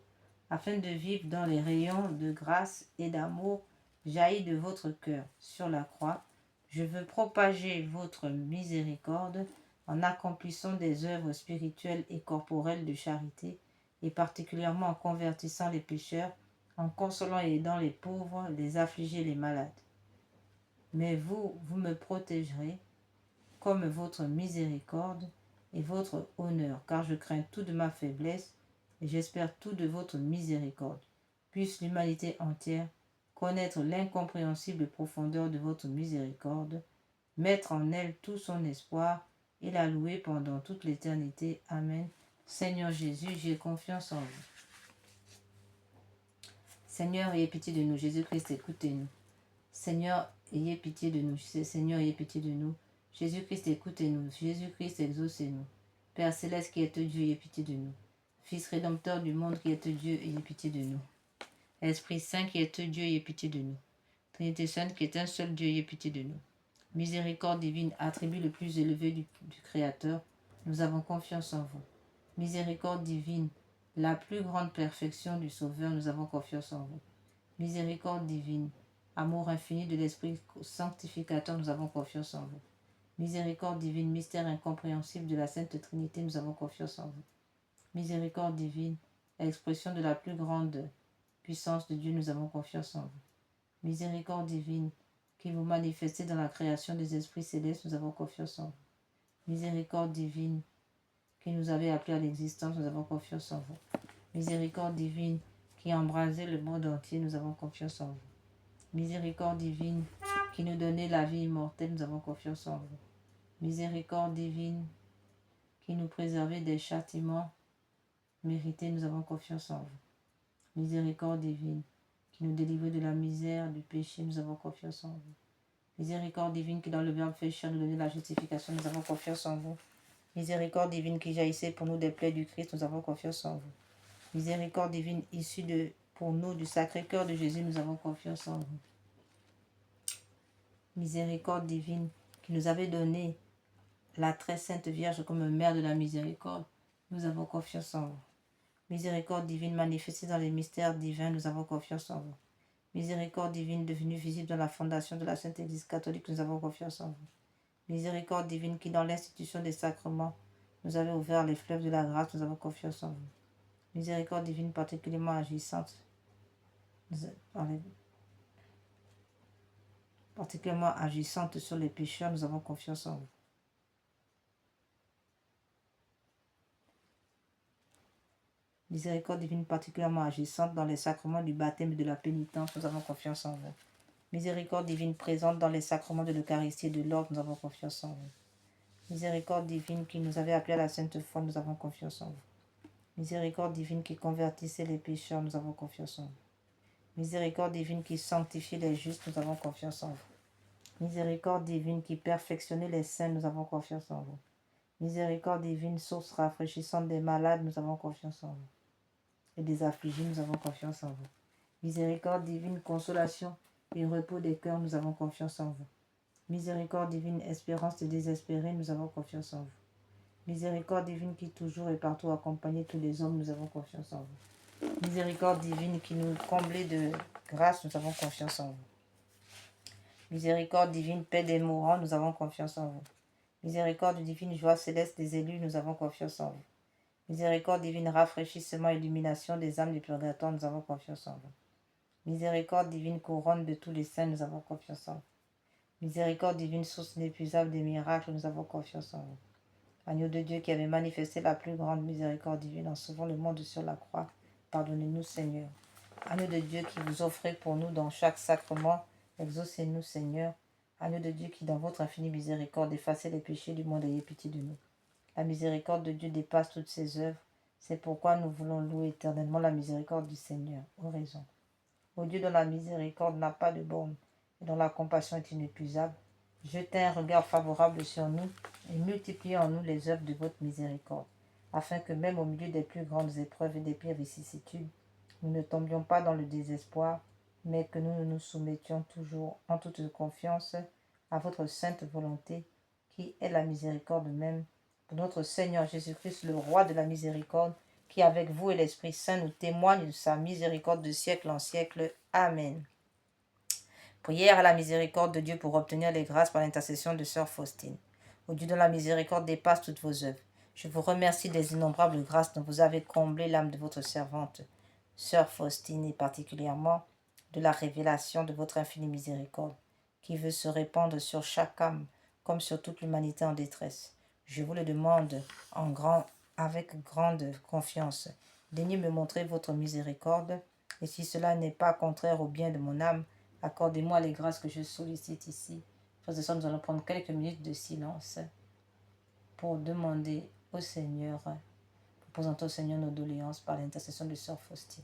afin de vivre dans les rayons de grâce et d'amour jaillis de votre cœur sur la croix. Je veux propager votre miséricorde en accomplissant des œuvres spirituelles et corporelles de charité, et particulièrement en convertissant les pécheurs, en consolant et aidant les pauvres, les affligés et les malades. Mais vous me protégerez comme votre miséricorde et votre honneur, car je crains tout de ma faiblesse et j'espère tout de votre miséricorde. Puisse l'humanité entière connaître l'incompréhensible profondeur de votre miséricorde, mettre en elle tout son espoir et la louer pendant toute l'éternité. Amen. Seigneur Jésus, j'ai confiance en vous. Seigneur, ayez pitié de nous. Jésus-Christ, écoutez-nous. Seigneur, ayez pitié de nous. Seigneur, ayez pitié de nous. Jésus-Christ, écoutez-nous. Jésus-Christ, exaucez-nous. Père céleste qui êtes Dieu, ayez pitié de nous. Fils rédempteur du monde qui êtes Dieu, ayez pitié de nous. Esprit Saint qui êtes Dieu, ayez pitié de nous. Trinité Sainte qui est un seul Dieu, ayez pitié de nous. Miséricorde divine, attribut le plus élevé du Créateur, nous avons confiance en vous. Miséricorde divine, la plus grande perfection du Sauveur, nous avons confiance en vous. Miséricorde divine, Amour infini de l'Esprit sanctificateur, nous avons confiance en vous. Miséricorde divine, mystère incompréhensible de la Sainte Trinité, nous avons confiance en vous. Miséricorde divine, expression de la plus grande puissance de Dieu, nous avons confiance en vous. Miséricorde divine, qui vous manifestez dans la création des esprits célestes, nous avons confiance en vous. Miséricorde divine, qui nous avez appelés à l'existence, nous avons confiance en vous. Miséricorde divine, qui embrasait le monde entier, nous avons confiance en vous. Miséricorde divine, qui nous donnait la vie immortelle, nous avons confiance en vous. Miséricorde divine, qui nous préservait des châtiments mérités, nous avons confiance en vous. Miséricorde divine, qui nous délivrait de la misère, du péché, nous avons confiance en vous. Miséricorde divine, qui dans le Verbe fait chair nous donnait la justification, nous avons confiance en vous. Miséricorde divine, qui jaillissait pour nous des plaies du Christ, nous avons confiance en vous. Miséricorde divine, issue pour nous du Sacré-Cœur de Jésus, nous avons confiance en vous. Miséricorde divine, qui nous avait donné la très sainte Vierge comme mère de la miséricorde, nous avons confiance en vous. Miséricorde divine manifestée dans les mystères divins, nous avons confiance en vous. Miséricorde divine devenue visible dans la fondation de la Sainte Église catholique, nous avons confiance en vous. Miséricorde divine qui dans l'institution des sacrements nous avez ouvert les fleuves de la grâce, nous avons confiance en vous. Miséricorde divine particulièrement agissante, sur les pécheurs, nous avons confiance en vous. Miséricorde divine particulièrement agissante dans les sacrements du baptême et de la pénitence, nous avons confiance en vous. Miséricorde divine présente dans les sacrements de l'Eucharistie et de l'ordre, nous avons confiance en vous. Miséricorde divine qui nous avait appelés à la sainte foi, nous avons confiance en vous. Miséricorde divine qui convertissait les pécheurs, nous avons confiance en vous. Miséricorde divine qui sanctifiait les justes, nous avons confiance en vous. Miséricorde divine qui perfectionnait les saints, nous avons confiance en vous. Miséricorde divine, source rafraîchissante des malades, nous avons confiance en vous. Et des affligés, nous avons confiance en vous. Miséricorde divine, consolation et repos des cœurs, nous avons confiance en vous. Miséricorde divine, espérance des désespérés, nous avons confiance en vous. Miséricorde divine qui toujours et partout accompagne tous les hommes, nous avons confiance en vous. Miséricorde divine qui nous comblait de grâce, nous avons confiance en vous. Miséricorde divine, paix des mourants, nous avons confiance en vous. Miséricorde divine, joie céleste des élus, nous avons confiance en vous. Miséricorde divine, rafraîchissement, illumination des âmes du purgatoire, nous avons confiance en vous. Miséricorde divine, couronne de tous les saints, nous avons confiance en vous. Miséricorde divine, source inépuisable des miracles, nous avons confiance en vous. Agneau de Dieu qui avait manifesté la plus grande miséricorde divine en sauvant le monde sur la croix, pardonnez-nous Seigneur. Agneau de Dieu qui vous offrez pour nous dans chaque sacrement, exaucez-nous Seigneur. Agneau de Dieu qui dans votre infinie miséricorde effacez les péchés du monde, ayez pitié de nous. La miséricorde de Dieu dépasse toutes ses œuvres. C'est pourquoi nous voulons louer éternellement la miséricorde du Seigneur. Oraison. Ô Dieu dont la miséricorde n'a pas de borne et dont la compassion est inépuisable, jetez un regard favorable sur nous et multipliez en nous les œuvres de votre miséricorde, afin que même au milieu des plus grandes épreuves et des pires vicissitudes, nous ne tombions pas dans le désespoir, mais que nous nous soumettions toujours en toute confiance à votre sainte volonté, qui est la miséricorde même, pour notre Seigneur Jésus-Christ, le roi de la miséricorde, qui avec vous et l'Esprit Saint nous témoigne de sa miséricorde de siècle en siècle. Amen. Prière à la miséricorde de Dieu pour obtenir les grâces par l'intercession de Sœur Faustine. Ô Dieu dont la miséricorde dépasse toutes vos œuvres, je vous remercie des innombrables grâces dont vous avez comblé l'âme de votre servante, Sœur Faustine, et particulièrement de la révélation de votre infinie miséricorde, qui veut se répandre sur chaque âme, comme sur toute l'humanité en détresse. Je vous le demande avec grande confiance. Daignez me montrer votre miséricorde, et si cela n'est pas contraire au bien de mon âme, accordez-moi les grâces que je sollicite ici. Frères et sœurs, nous allons prendre quelques minutes de silence pour demander au Seigneur, pour présenter au Seigneur nos doléances par l'intercession de Sœur Faustine.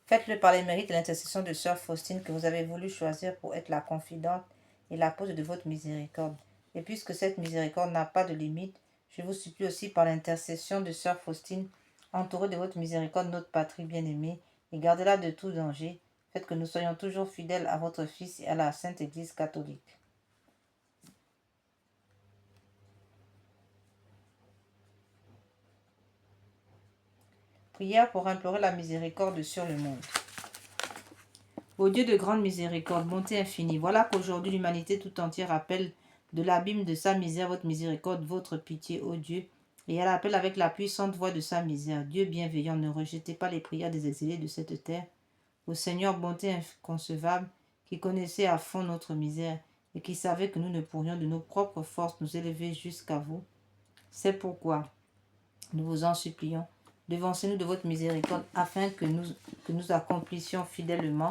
Faites-le par les mérites et l'intercession de sœur Faustine que vous avez voulu choisir pour être la confidente et l'apôtre de votre miséricorde. Et puisque cette miséricorde n'a pas de limite, je vous supplie aussi par l'intercession de sœur Faustine, entourée de votre miséricorde, notre patrie bien-aimée, et gardez-la de tout danger. Faites que nous soyons toujours fidèles à votre Fils et à la Sainte Église catholique. Prière pour implorer la miséricorde sur le monde. Ô Dieu de grande miséricorde, bonté infinie, voilà qu'aujourd'hui l'humanité tout entière appelle de l'abîme de sa misère votre miséricorde, votre pitié, ô Dieu, et elle appelle avec la puissante voix de sa misère. Dieu bienveillant, ne rejetez pas les prières des exilés de cette terre. Ô Seigneur, bonté inconcevable, qui connaissait à fond notre misère et qui savait que nous ne pourrions de nos propres forces nous élever jusqu'à vous. C'est pourquoi nous vous en supplions, devancez-nous de votre miséricorde afin que nous accomplissions fidèlement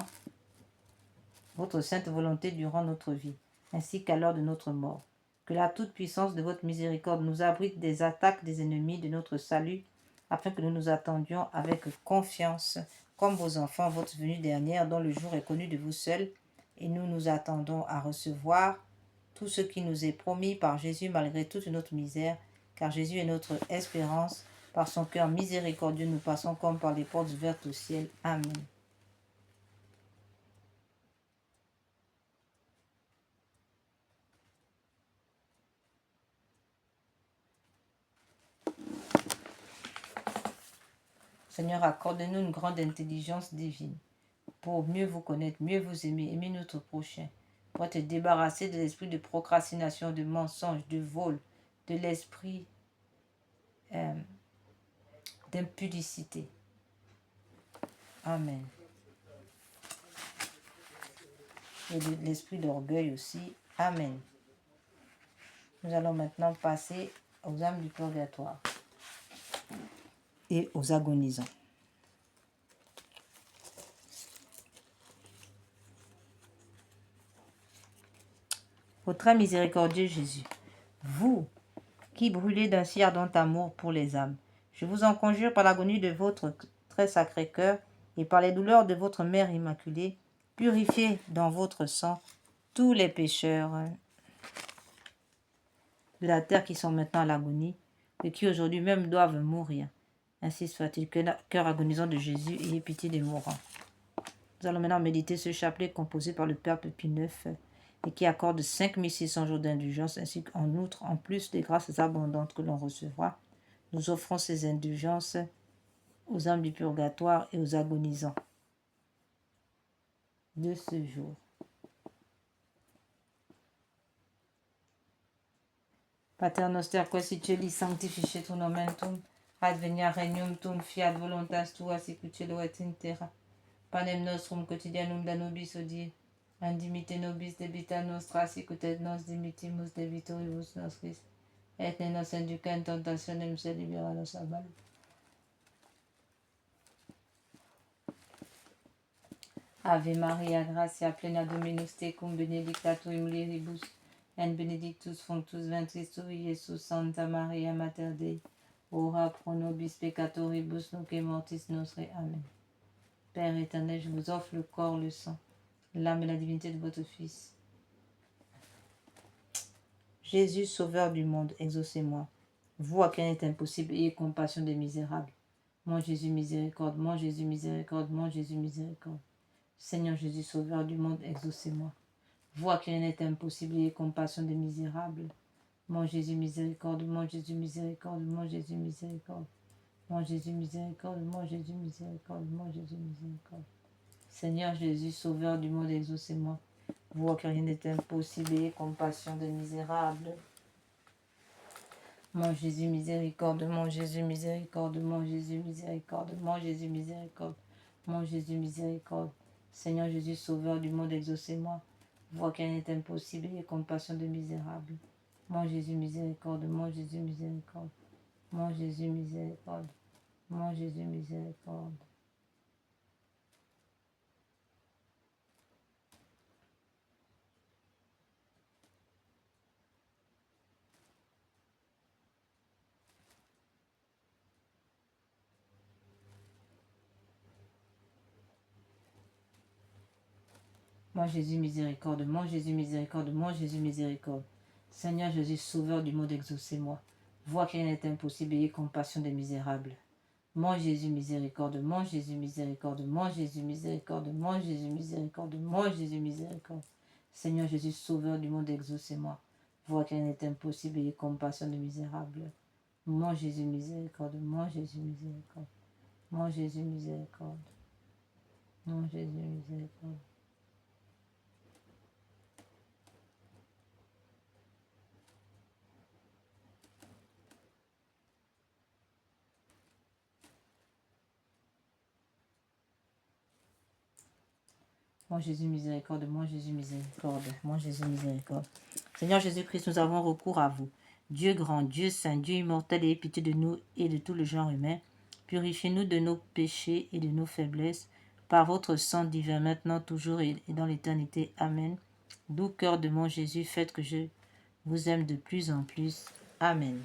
votre sainte volonté durant notre vie, ainsi qu'à l'heure de notre mort. Que la toute-puissance de votre miséricorde nous abrite des attaques des ennemis de notre salut, afin que nous nous attendions avec confiance, comme vos enfants, votre venue dernière, dont le jour est connu de vous seuls, et nous nous attendons à recevoir tout ce qui nous est promis par Jésus malgré toute notre misère, car Jésus est notre espérance. Par son cœur miséricordieux, nous passons comme par les portes ouvertes au ciel. Amen. Seigneur, accorde-nous une grande intelligence divine pour mieux vous connaître, mieux vous aimer, aimer notre prochain, pour te débarrasser de l'esprit de procrastination, de mensonge, de vol, de l'esprit d'impudicité. Amen. Et de l'esprit d'orgueil aussi. Amen. Nous allons maintenant passer aux âmes du purgatoire et aux agonisants. Ô très miséricordieux Jésus, vous qui brûlez d'un si ardent amour pour les âmes, je vous en conjure par l'agonie de votre très sacré cœur et par les douleurs de votre Mère Immaculée, purifiez dans votre sang tous les pécheurs de la terre qui sont maintenant à l'agonie et qui aujourd'hui même doivent mourir. Ainsi soit-il, cœur agonisant de Jésus, ayez pitié des mourants. Nous allons maintenant méditer ce chapelet composé par le Père Pie IX et qui accorde 5600 jours d'indulgence, ainsi qu'en outre, en plus des grâces abondantes que l'on recevra, nous offrons ces indulgences aux âmes du purgatoire et aux agonisants de ce jour. Pater noster, quae celi sanctificetur nomen tuum, advenia regnum tuum, fiat voluntas tua sicut cielo et in terra. Panem nostrum quotidianum da nobis hodie, indimite nobis debita nostra, sicut et nos dimitimus debitoribus nostris, et ne nos induca in tentationem, sed libera nos a malo. Ave Maria, gratia plena Dominus tecum, benedicta tu in mulieribus, et benedictus fructus ventris tui, Iesus. Santa Maria Mater Dei, ora pro nobis peccatoribus, nunc et mortis nostre. Amen. Père éternel, je vous offre le corps, le sang, l'âme et la divinité de votre Fils. Jésus, Sauveur du monde, exaucez-moi. Vous à qui il est impossible, ayez compassion des misérables. Mon Jésus, miséricorde, mon Jésus, miséricorde, mon Jésus, miséricorde. Seigneur Jésus, Sauveur du monde, exaucez-moi. Vous à qui il est impossible, ayez compassion des misérables. Mon Jésus, miséricorde, mon Jésus, miséricorde, mon Jésus, miséricorde. Mon Jésus, miséricorde, mon Jésus, miséricorde, mon Jésus, miséricorde. Seigneur Jésus, Sauveur du monde, exaucez-moi. Vous à qui rien n'est impossible, ayez compassion des misérables. Mon Jésus, miséricorde, mon Jésus, miséricorde, mon Jésus, miséricorde, mon Jésus, miséricorde, mon Jésus, miséricorde. Seigneur Jésus, Sauveur du monde, exaucez-moi. Vous à qui rien n'est impossible, ayez compassion des misérables. Mon Jésus, miséricorde, mon Jésus, miséricorde, mon Jésus, miséricorde, mon Jésus, miséricorde. Mon Jésus, miséricorde. Mon Jésus, miséricorde. Mon Jésus, miséricorde. Seigneur Jésus, sauveur du monde, exaucez-moi. Vois qu'il n'est impossible, ayez compassion des misérables. Mon Jésus, miséricorde. Mon Jésus, miséricorde. Mon Jésus, miséricorde. Mon Jésus, miséricorde. Mon Jésus, miséricorde. Seigneur Jésus, sauveur du monde, exaucez-moi. Vois qu'il n'est impossible, ayez compassion des misérables. Mon Jésus, miséricorde. Mon Jésus, miséricorde. Mon Jésus, miséricorde. Mon Jésus, miséricorde. Mon Jésus, miséricorde. Mon Jésus, miséricorde. Mon Jésus, miséricorde. Seigneur Jésus-Christ, nous avons recours à vous. Dieu grand, Dieu saint, Dieu immortel, ayez pitié de nous et de tout le genre humain. Purifiez-nous de nos péchés et de nos faiblesses, par votre sang divin, maintenant, toujours et dans l'éternité. Amen. Doux cœur de mon Jésus, faites que je vous aime de plus en plus. Amen.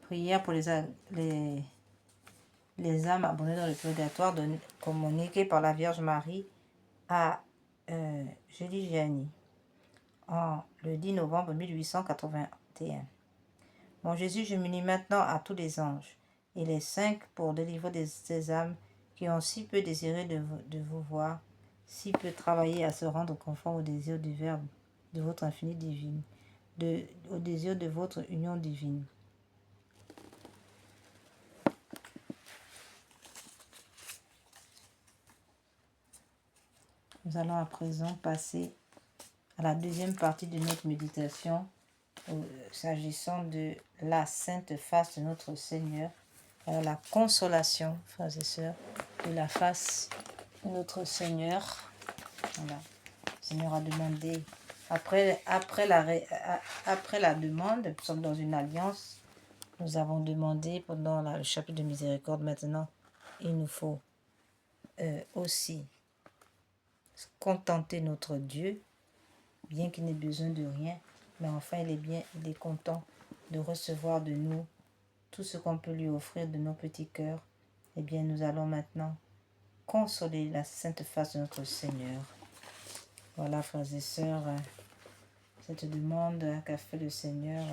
Prière pour les âmes abonnées dans le purgatoire, communiquées par la Vierge Marie à Julie Gianni le 10 novembre 1881. Mon Jésus, je m'unis maintenant à tous les anges et les saints pour délivrer ces âmes qui ont si peu désiré de vous voir, si peu travaillé à se rendre conforme au désir du Verbe de votre infinie divine, au désir de votre union divine. Nous allons à présent passer à la deuxième partie de notre méditation s'agissant de la sainte face de notre Seigneur, la consolation, frères et sœurs, de la face de notre Seigneur. Voilà. Le Seigneur a demandé, après la demande, nous sommes dans une alliance, nous avons demandé pendant le chapitre de miséricorde, maintenant, il nous faut aussi contenter notre Dieu, bien qu'il n'ait besoin de rien, mais enfin il est content de recevoir de nous tout ce qu'on peut lui offrir de nos petits cœurs. Eh bien, nous allons maintenant consoler la sainte face de notre Seigneur. Voilà, frères et sœurs, cette demande qu'a fait le Seigneur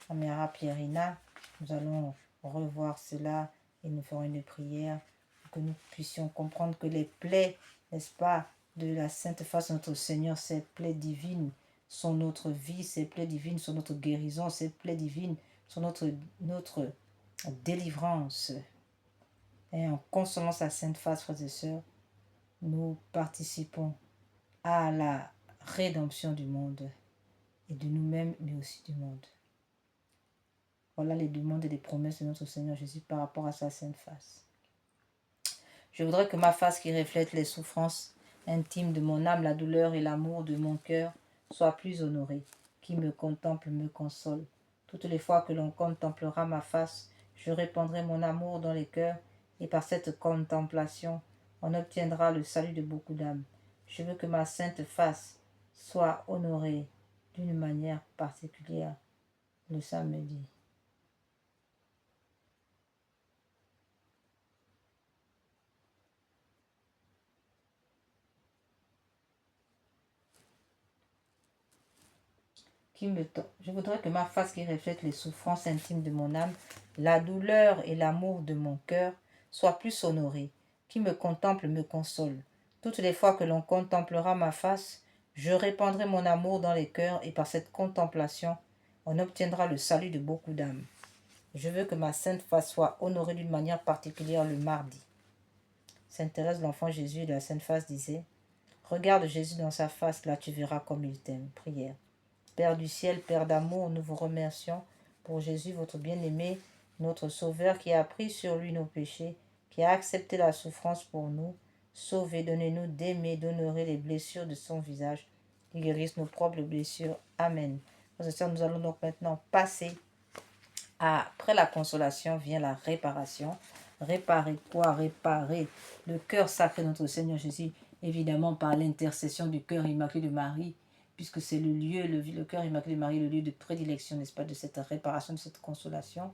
à Mère Pierina. Nous allons revoir cela et nous ferons une prière pour que nous puissions comprendre que les plaies, n'est-ce pas, de la sainte face de notre Seigneur, ces plaies divines sont notre vie, ces plaies divines sont notre guérison, ces plaies divines sont notre délivrance. Et en consolant sa sainte face, frères et sœurs, nous participons à la rédemption du monde et de nous-mêmes, mais aussi du monde. Voilà les demandes et les promesses de notre Seigneur Jésus par rapport à sa sainte face. Je voudrais que ma face qui reflète les souffrances intimes de mon âme, la douleur et l'amour de mon cœur soit plus honorée. Qui me contemple me console. Toutes les fois que l'on contemplera ma face, je répandrai mon amour dans les cœurs et par cette contemplation, on obtiendra le salut de beaucoup d'âmes. Je veux que ma sainte face soit honorée d'une manière particulière le samedi. Je voudrais que ma face qui reflète les souffrances intimes de mon âme, la douleur et l'amour de mon cœur, soit plus honorée. Qui me contemple me console. Toutes les fois que l'on contemplera ma face, je répandrai mon amour dans les cœurs et par cette contemplation, on obtiendra le salut de beaucoup d'âmes. Je veux que ma sainte face soit honorée d'une manière particulière le mardi. Sainte Thérèse, l'enfant Jésus de la sainte face disait « Regarde Jésus dans sa face, là tu verras comme il t'aime. » Prière. Père du ciel, Père d'amour, nous vous remercions pour Jésus, votre bien-aimé, notre Sauveur, qui a pris sur lui nos péchés, qui a accepté la souffrance pour nous. Sauvez, donnez-nous d'aimer, d'honorer les blessures de son visage, qui guérissent nos propres blessures. Amen. Frères et sœurs, nous allons donc maintenant passer Après la consolation vient la réparation. Réparer quoi? Réparer le cœur sacré de notre Seigneur Jésus, évidemment par l'intercession du cœur immaculé de Marie, puisque c'est le lieu, le cœur immaculé de Marie, le lieu de prédilection, n'est-ce pas, de cette réparation, de cette consolation.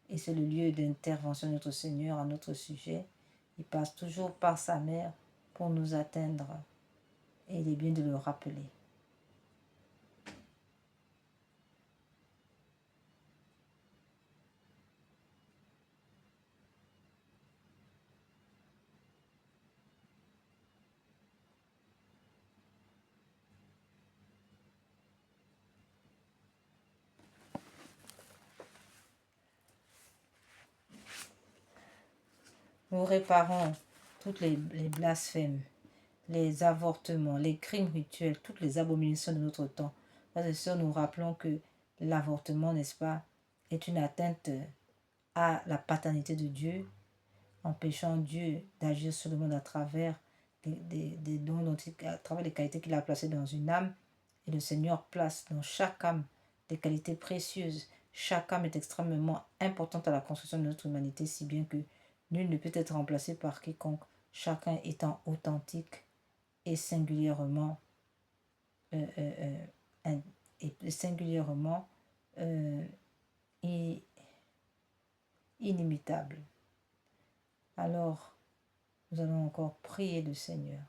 Et c'est le lieu d'intervention de notre Seigneur à notre sujet. Il passe toujours par sa mère pour nous atteindre. Et il est bien de le rappeler. Nous réparons toutes les blasphèmes, les avortements, les crimes rituels, toutes les abominations de notre temps. Frères et sœurs, nous rappelons que l'avortement, n'est-ce pas, est une atteinte à la paternité de Dieu, empêchant Dieu d'agir sur le monde à travers des dons, à travers les qualités qu'il a placées dans une âme. Et le Seigneur place dans chaque âme des qualités précieuses. Chaque âme est extrêmement importante à la construction de notre humanité, si bien que nul ne peut être remplacé par quiconque, chacun étant authentique et singulièrement inimitable. Alors, nous allons encore prier le Seigneur.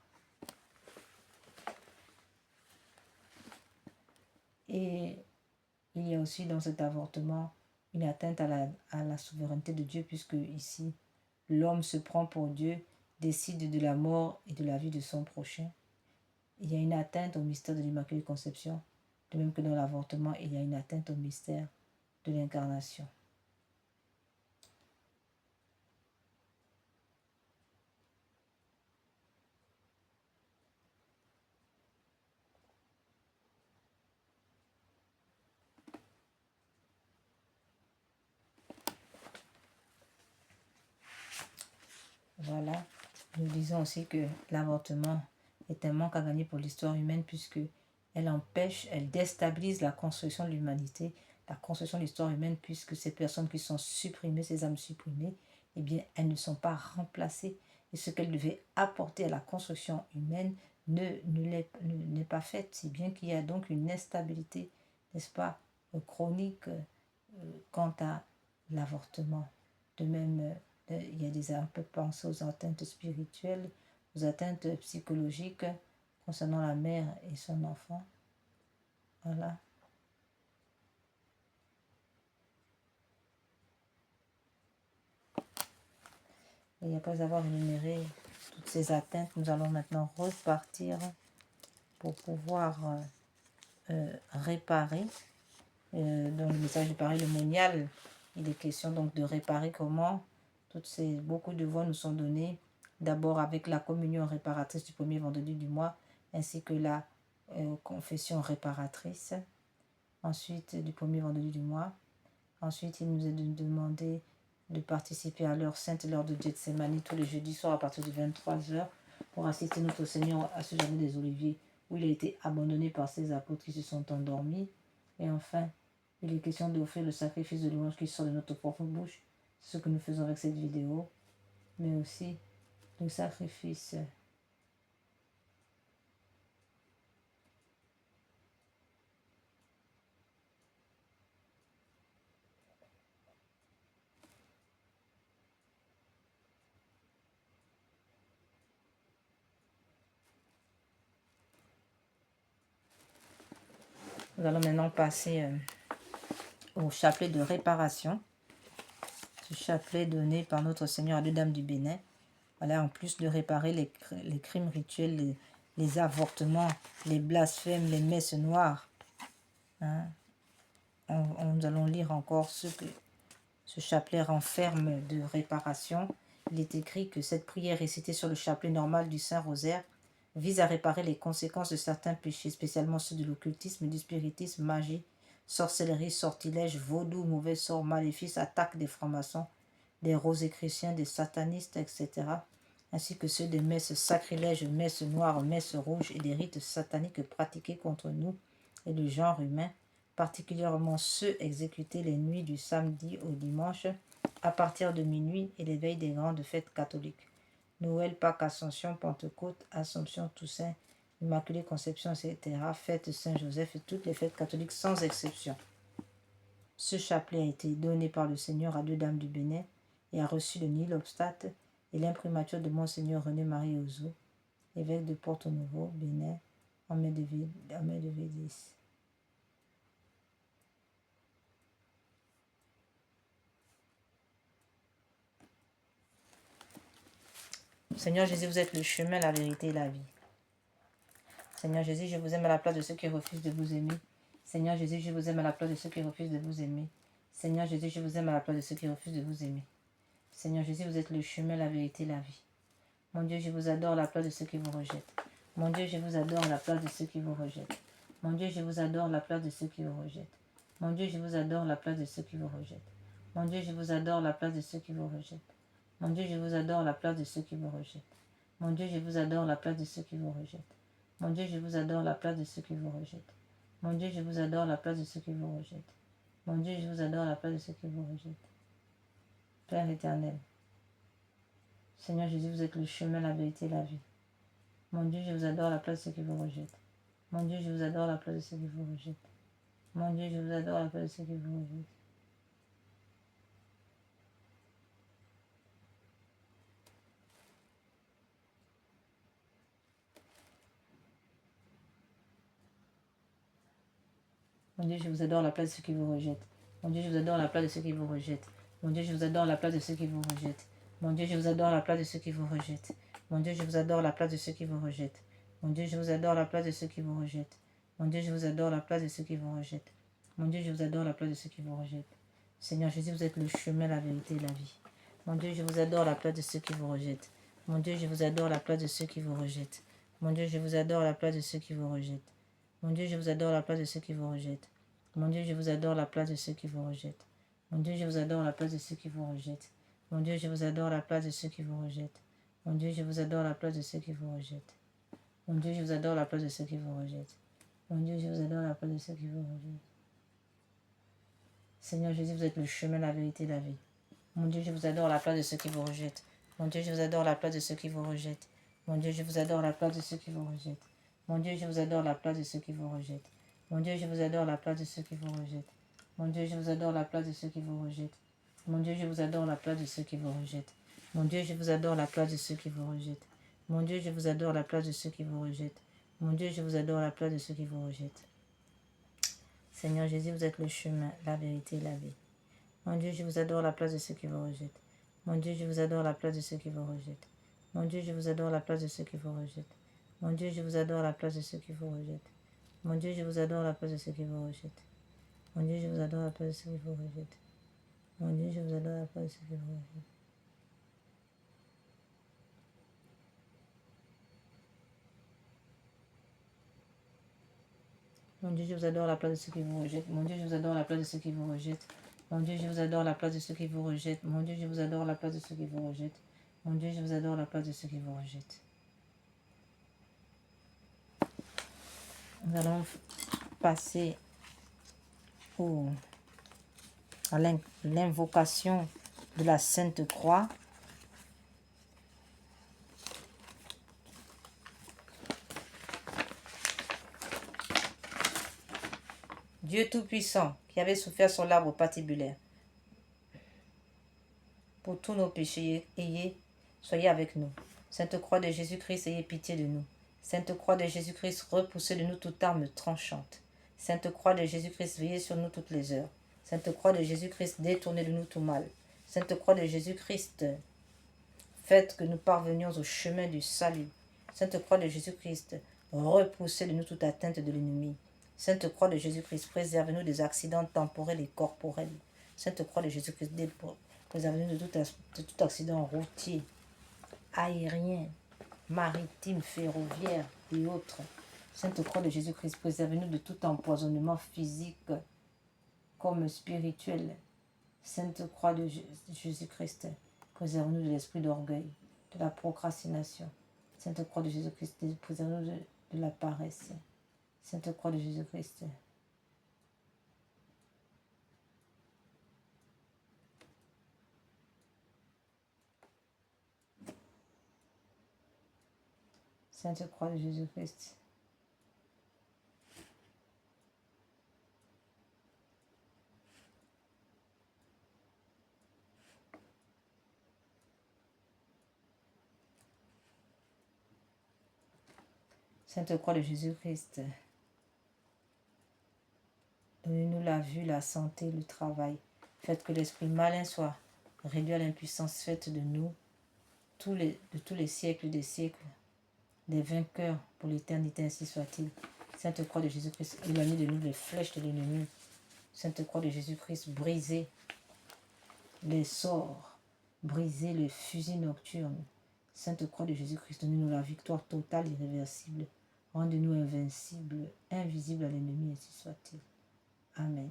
Et il y a aussi dans cet avortement une atteinte à la souveraineté de Dieu, puisque ici, l'homme se prend pour Dieu, décide de la mort et de la vie de son prochain. Il y a une atteinte au mystère de l'Immaculée Conception, de même que dans l'avortement, il y a une atteinte au mystère de l'incarnation. Voilà. Nous disons aussi que l'avortement est un manque à gagner pour l'histoire humaine, puisque elle empêche, elle déstabilise la construction de l'humanité, la construction de l'histoire humaine, puisque ces personnes qui sont supprimées, ces âmes supprimées, eh bien, elles ne sont pas remplacées. Et ce qu'elles devaient apporter à la construction humaine n'est pas fait, si bien qu'il y a donc une instabilité, n'est-ce pas, chronique quant à l'avortement. De même, il y a on peut penser aux atteintes spirituelles, aux atteintes psychologiques concernant la mère et son enfant. Voilà. Et après avoir énuméré toutes ces atteintes, nous allons maintenant repartir pour pouvoir réparer. Dans le message du Paris le monial, il est question donc de réparer comment beaucoup de voies nous sont données. D'abord avec la communion réparatrice du premier vendredi du mois, ainsi que la confession réparatrice. Ensuite, du premier vendredi du mois. Ensuite, il nous est demandé de participer à l'heure sainte, l'heure de Gethsemane, tous les jeudis soirs à partir de 23h, pour assister notre Seigneur à ce jardin des Oliviers, où il a été abandonné par ses apôtres qui se sont endormis. Et enfin, il est question d'offrir le sacrifice de louange qui sort de notre propre bouche, ce que nous faisons avec cette vidéo, mais aussi le sacrifice Nous allons maintenant passer au chapelet de réparation. Ce chapelet donné par notre Seigneur à deux dames du Bénin. Voilà, en plus de réparer les crimes rituels, les avortements, les blasphèmes, les messes noires. Hein. Nous allons lire encore ce que ce chapelet renferme de réparation. Il est écrit que cette prière récitée sur le chapelet normal du Saint-Rosaire vise à réparer les conséquences de certains péchés, spécialement ceux de l'occultisme, du spiritisme, magie, sorcellerie, sortilège, vaudou, mauvais sort, maléfice, attaque des francs-maçons, des rosicruciens, des satanistes, etc., ainsi que ceux des messes sacrilèges, messes noires, messes rouges et des rites sataniques pratiqués contre nous et le genre humain particulièrement ceux exécutés les nuits du samedi au dimanche, à partir de minuit et les veilles des grandes fêtes catholiques. Noël, Pâques, Ascension, Pentecôte, Assomption, Toussaint, Immaculée Conception, etc., fête Saint-Joseph et toutes les fêtes catholiques sans exception. Ce chapelet a été donné par le Seigneur à 2 dames du Bénin et a reçu le nil-obstate et l'imprimature de Monseigneur René-Marie Ozo, évêque de Porto-Novo, Bénin, en mai 2010. Seigneur Jésus, vous êtes le chemin, la vérité et la vie. Seigneur Jésus, je vous aime à la place de ceux qui refusent de vous aimer. Seigneur Jésus, je vous aime à la place de ceux qui refusent de vous aimer. Seigneur Jésus, je vous aime à la place de ceux qui refusent de vous aimer. Seigneur Jésus, vous êtes le chemin, la vérité et la vie. Mon Dieu, je vous adore à la place de ceux qui vous rejettent. Mon Dieu, je vous adore à la place de ceux qui vous rejettent. Mon Dieu, je vous adore à la place de ceux qui vous rejettent. Mon Dieu, je vous adore à la place de ceux qui vous rejettent. Mon Dieu, je vous adore à la place de ceux qui vous rejettent. Mon Dieu, je vous adore à la place de ceux qui vous rejettent. Mon Dieu, je vous adore à la place de ceux qui vous rejettent. Mon Dieu, je vous adore à la place de ceux qui vous rejettent. Mon Dieu, je vous adore à la place de ceux qui vous rejettent. Mon Dieu, je vous adore à la place de ceux qui vous rejettent. Père éternel, Seigneur Jésus, vous êtes le chemin, la vérité et la vie. Mon Dieu, je vous adore à la place de ceux qui vous rejettent. Mon Dieu, je vous adore à la place de ceux qui vous rejettent. Mon Dieu, je vous adore à la place de ceux qui vous rejettent. Mon Dieu, je vous adore à la place de ceux qui vous rejettent. Mon Dieu, je vous adore à la place de ceux qui vous rejettent. Mon Dieu, je vous adore à la place de ceux qui vous rejettent. Mon Dieu, je vous adore à la place de ceux qui vous rejettent. Mon Dieu, je vous adore à la place de ceux qui vous rejettent. Mon Dieu, je vous adore à la place de ceux qui vous rejettent. Mon Dieu, je vous adore à la place de ceux qui vous rejettent. Mon Dieu, je vous adore à la place de ceux qui vous rejettent. Seigneur Jésus, vous êtes le chemin, la vérité et la vie. Mon Dieu, je vous adore à la place de ceux qui vous rejettent. Mon Dieu, je vous adore à la place de ceux qui vous rejettent. Mon Dieu, je vous adore à la place de ceux qui vous rejettent. Mon Dieu, je vous adore à la place de ceux qui vous rejettent. Mon Dieu, je vous adore à la place de ceux qui vous rejettent. Mon Dieu, je vous adore à la place de ceux qui vous rejettent. Mon Dieu, je vous adore à la place de ceux qui vous rejettent. Mon Dieu, je vous adore à la place de ceux qui vous rejettent. Mon Dieu, je vous adore à la place de ceux qui vous rejettent. Mon Dieu, je vous adore à la place de ceux qui vous rejettent. Seigneur Jésus, vous êtes le chemin, la vérité et la vie. Mon Dieu, je vous adore à la place de ceux qui vous rejettent. Mon Dieu, je vous adore à la place de ceux qui vous rejettent. Mon Dieu, je vous adore à la place de ceux qui vous rejettent. Mon Dieu, je vous adore à la place de ceux qui vous rejettent. Mon Dieu, je vous adore à la place de ceux qui vous rejettent. Mon Dieu, je vous adore à la place de ceux qui vous rejettent. Mon Dieu, je vous adore à la place de ceux qui vous rejettent. Mon Dieu, je vous adore à la place de ceux qui vous rejettent. Mon Dieu, je vous adore à la place de ceux qui vous rejettent. Mon Dieu, je vous adore à la place de ceux qui vous rejettent. Seigneur Jésus, vous êtes le chemin, la vérité et la vie. Mon Dieu, je vous adore à la place de ceux qui vous rejettent. Mon Dieu, je vous adore à la place de ceux qui vous rejettent. Mon Dieu, je vous adore à la place de ceux qui vous rejettent. Mon Dieu, je vous adore à la place de ceux qui vous rejettent. Mon Dieu, je vous adore à la place de ceux qui vous rejettent. Mon Dieu, je vous adore à la place de ceux qui vous rejettent. Mon Dieu, je vous adore à la place de ceux qui vous rejettent. Mon Dieu, je vous adore à la place de ceux qui vous rejettent. Mon Dieu, je vous adore à la place de ceux qui vous rejettent. Mon Dieu, je vous adore à la place de ceux qui vous rejettent. Mon Dieu, je vous adore à la place de ceux qui vous rejettent. Mon Dieu, je vous adore à la place de ceux qui vous rejettent. Nous allons passer à l'invocation de la Sainte Croix. Dieu Tout-Puissant, qui avait souffert sur l'arbre patibulaire, pour tous nos péchés, soyez avec nous. Sainte Croix de Jésus-Christ, ayez pitié de nous. Sainte Croix de Jésus-Christ, repoussez de nous toute arme tranchante. Sainte Croix de Jésus-Christ, veillez sur nous toutes les heures. Sainte Croix de Jésus-Christ, détournez de nous tout mal. Sainte Croix de Jésus-Christ, faites que nous parvenions au chemin du salut. Sainte Croix de Jésus-Christ, repoussez de nous toute atteinte de l'ennemi. Sainte Croix de Jésus-Christ, préservez-nous des accidents temporels et corporels. Sainte Croix de Jésus-Christ, préservez-nous de tout accident routier, aérien, maritime, ferroviaire et autres. Sainte Croix de Jésus-Christ, préservez-nous de tout empoisonnement physique comme spirituel. Sainte Croix de Jésus-Christ, préservez-nous de l'esprit d'orgueil, de la procrastination. Sainte Croix de Jésus-Christ, préservez-nous de la paresse. Sainte Croix de Jésus-Christ, Sainte Croix de Jésus-Christ. Sainte Croix de Jésus-Christ, donnez-nous la vue, la santé, le travail. Faites que l'esprit malin soit réduit à l'impuissance. Faites de nous, de tous les siècles des siècles, des vainqueurs pour l'éternité, ainsi soit-il. Sainte Croix de Jésus-Christ, éloignez de nous les flèches de l'ennemi. Sainte Croix de Jésus-Christ, brisez les sorts, brisez les fusils nocturnes. Sainte Croix de Jésus-Christ, donnez-nous la victoire totale, irréversible. Rendez-nous invincibles, invisibles à l'ennemi, ainsi soit-il. Amen.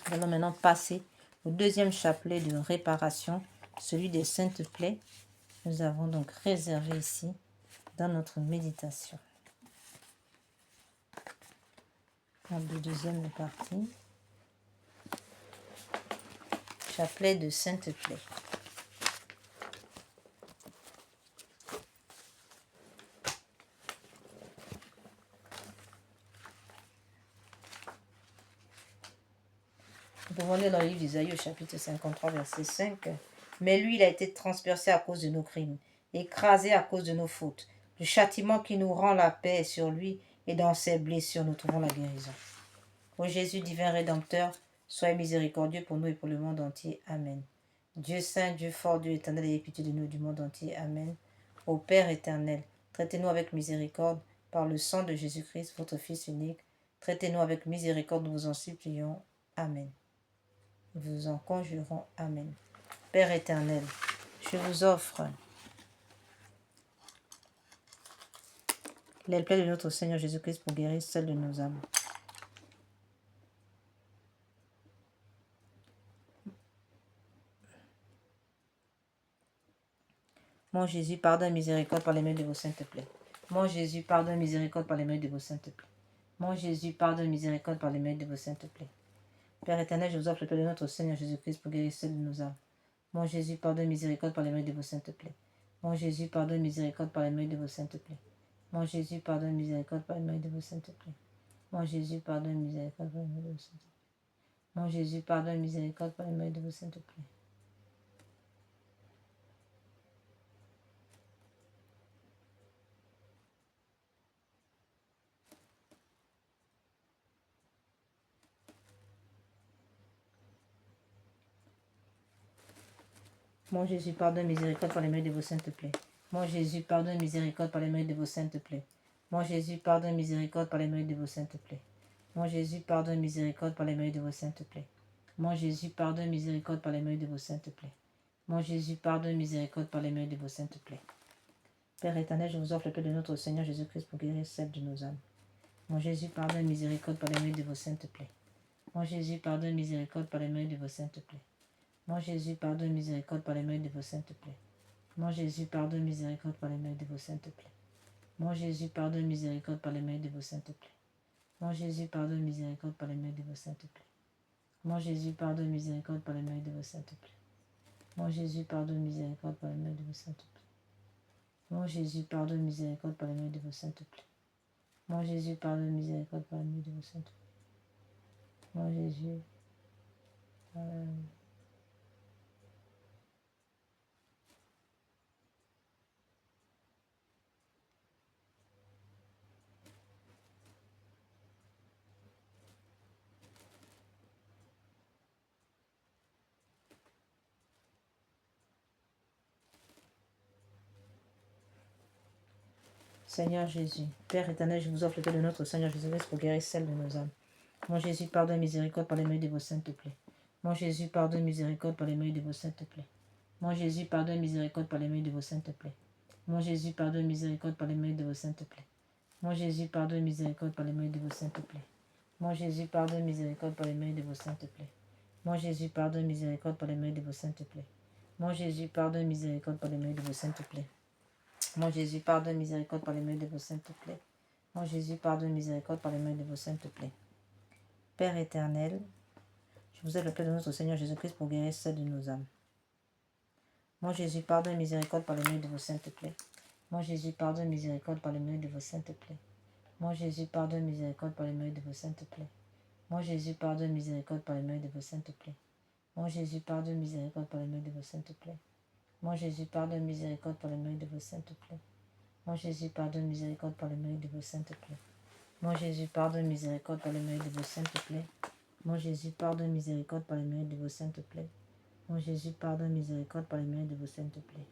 Nous allons maintenant passer au deuxième chapelet de réparation, celui des saintes plaies. Nous avons donc réservé ici dans notre méditation. La deuxième partie. Chapelet de saintes plaies. Nous pouvons lire dans le livre d'Isaïe au chapitre 53, verset 5. Mais lui, il a été transpercé à cause de nos crimes, écrasé à cause de nos fautes. Le châtiment qui nous rend la paix est sur lui, et dans ses blessures nous trouvons la guérison. Ô Jésus, divin Rédempteur, sois miséricordieux pour nous et pour le monde entier. Amen. Dieu saint, Dieu fort, Dieu éternel, ayez pitié de nous et du monde entier. Amen. Ô Père éternel, traitez-nous avec miséricorde par le sang de Jésus-Christ, votre Fils unique. Traitez-nous avec miséricorde, nous vous en supplions. Amen. Nous vous en conjurons. Amen. Père éternel, je vous offre les plaies de notre Seigneur Jésus-Christ pour guérir celles de nos âmes. Mon Jésus, pardonne miséricorde par les mains de vos saintes plaies. Mon Jésus, pardonne miséricorde par les mains de vos saintes plaies. Mon Jésus, pardonne miséricorde par les mains de vos saintes plaies. Père éternel, je vous offre le plaies de notre Seigneur Jésus-Christ pour guérir celles de nos âmes. Mon Jésus, pardonne miséricorde par les mains de vos saintes plaies. Mon Jésus, pardonne miséricorde par les mains de vos saintes plaies. Mon Jésus, pardonne miséricorde par les mains de vos saintes plaies. Mon Jésus, pardonne miséricorde par les mains de vos saintes plaies. Mon Jésus, pardonne miséricorde par les mains de vos saintes plaies. Mon Jésus, pardonne miséricorde par les mains de vos saintes plaies. Mon Jésus, pardonne miséricorde par les mains de vos saintes plaies. Mon Jésus, pardonne miséricorde par les mains de vos saintes plaies. Mon Jésus, pardonne miséricorde par les mains de vos saintes plaies. Mon Jésus, pardonne miséricorde par les mains de vos saintes plaies. Mon Jésus, pardonne miséricorde par les mains de vos saintes plaies. Père éternel, je vous offre le paix de notre Seigneur Jésus-Christ pour guérir celles de nos âmes. Mon Jésus, pardonne miséricorde par les mains de vos saintes plaies. Mon Jésus, pardonne miséricorde par les mains de vos saintes plaies. Mon Jésus, pardonne miséricorde par les mains de vos saintes plaies. Mon Jésus, pardonne miséricorde par les mains de vos saintes plaies. Mon Jésus, pardonne miséricorde par les mains de vos saintes plaies. Mon Jésus, pardonne miséricorde par les mains de vos saintes plaies. Mon Jésus, pardonne miséricorde par les mains de vos saintes plaies. Mon Jésus, pardonne miséricorde par les mains de vos saintes plaies. Mon Jésus, pardonne miséricorde par les mains de vos saintes plaies. Mon Jésus, pardonne miséricorde par les mains de vos saintes plaies. Mon Jésus, Seigneur Jésus, Père éternel, je vous offre le cœur de notre Seigneur Jésus-Christ pour guérir celle de nos âmes. Mon Jésus, pardonne, miséricorde par les mains de vos saints, te plaît. Mon Jésus, pardonne, miséricorde par les mains de vos saints, te plaît. Mon Jésus, pardonne, miséricorde par les mains de vos saints, te plaît. Mon Jésus, pardonne, miséricorde par les mains de vos saints, te plaît. Mon Jésus, pardonne, miséricorde par les mains de vos saints, te plaît. Mon Jésus, pardonne, miséricorde par les mains de vos saints, te plaît. Mon Jésus, pardonne, miséricorde par les mains de vos saints, te plaît. Mon Jésus, pardonne, miséricorde par les mains de vos saints, te plaît. Mon Jésus, pardonne, miséricorde par les mains de vos saints, te plaît. Mon Jésus, pardonne, miséricorde par les mains de vos saints, te plaît. Père éternel, je vous ai le Père de notre Seigneur Jésus-Christ pour guérir celle de nos âmes. Mon Jésus, pardonne, miséricorde par les mains de vos saints, te plaît. Mon Jésus, pardonne, miséricorde par les mains de vos saints, te plaît. Mon Jésus, pardonne, miséricorde par les mains de vos saints, te plaît. Mon Jésus, pardonne, miséricorde par les mains de vos saints, te plaît. Mon Jésus, pardonne, miséricorde par les mains de vos saints, te plaît. Mon Jésus, pardonne, miséricorde par les mains de vos saints, te plaît. Mon Jésus, pardonne, miséricorde par les mains de vos saints, te plaît. Mon Jésus, pardonne, miséricorde par les mains de vos saints, te plaît. Mon Jésus, pardonne, miséricorde par les mains de vos saints, te plaît. Mon Jésus, pardonne, miséricorde par les mains de vos saints, te plaît.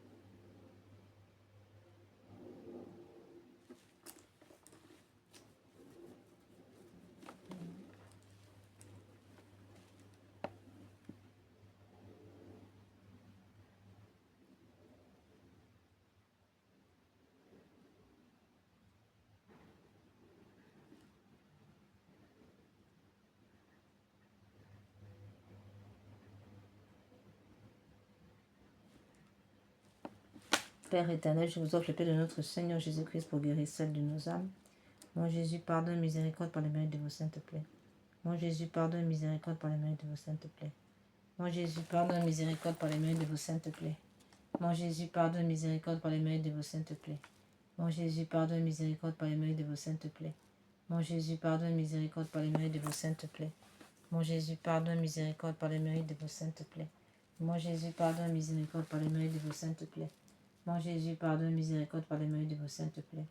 Père éternel, je vous offre le paix de notre Seigneur Jésus-Christ pour guérir celle de nos âmes. Mon Jésus, pardonne, miséricorde par les mains de vos saints, te plaît. Mon Jésus, pardonne, miséricorde par les mains de vos saints, te plaît. Mon Jésus, pardonne, miséricorde par les mains de vos saints, te plaît. Mon Jésus, pardonne, miséricorde par les mains de vos saints, te plaît. Mon Jésus, pardonne, miséricorde par les mains de vos saints, te plaît. Mon Jésus, pardonne, miséricorde par les mains de vos saints, te plaît. Mon Jésus, pardonne, miséricorde par les mains de vos saints, te plaît. Mon Jésus, pardonne, miséricorde par les mains de vos saints, te plaît. Mon Jésus, pardonne, miséricorde par les mains de vos saints, te plaît.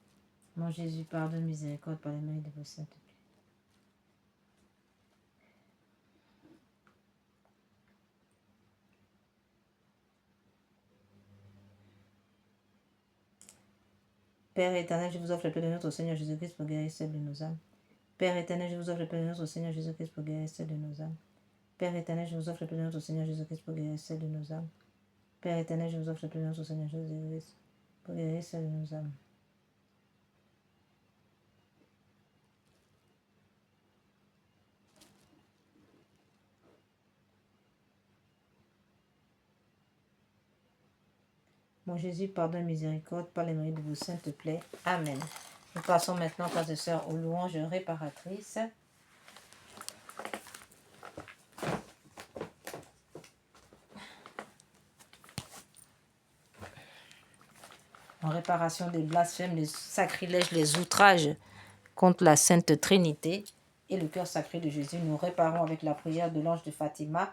Mon Jésus, pardonne, miséricorde par les mains de vos saints, te plaît. Père éternel, je vous offre le paix de notre Seigneur Jésus-Christ pour guérir celle de nos âmes. Père éternel, je vous offre le paix de notre Seigneur Jésus-Christ pour guérir celle de nos âmes. Père éternel, je vous offre le paix de notre Seigneur Jésus-Christ pour guérir celle de nos âmes. Père éternel, je vous offre le paix de notre Seigneur Jésus-Christ pour guérir celle de nos âmes. Mon Jésus, pardonne, miséricorde, par les mains de vos saints, te plaît. Amen. Nous passons maintenant, frères et sœurs, aux louanges réparatrices. En réparation des blasphèmes, les sacrilèges, les outrages contre la Sainte Trinité et le cœur sacré de Jésus, nous réparons avec la prière de l'ange de Fatima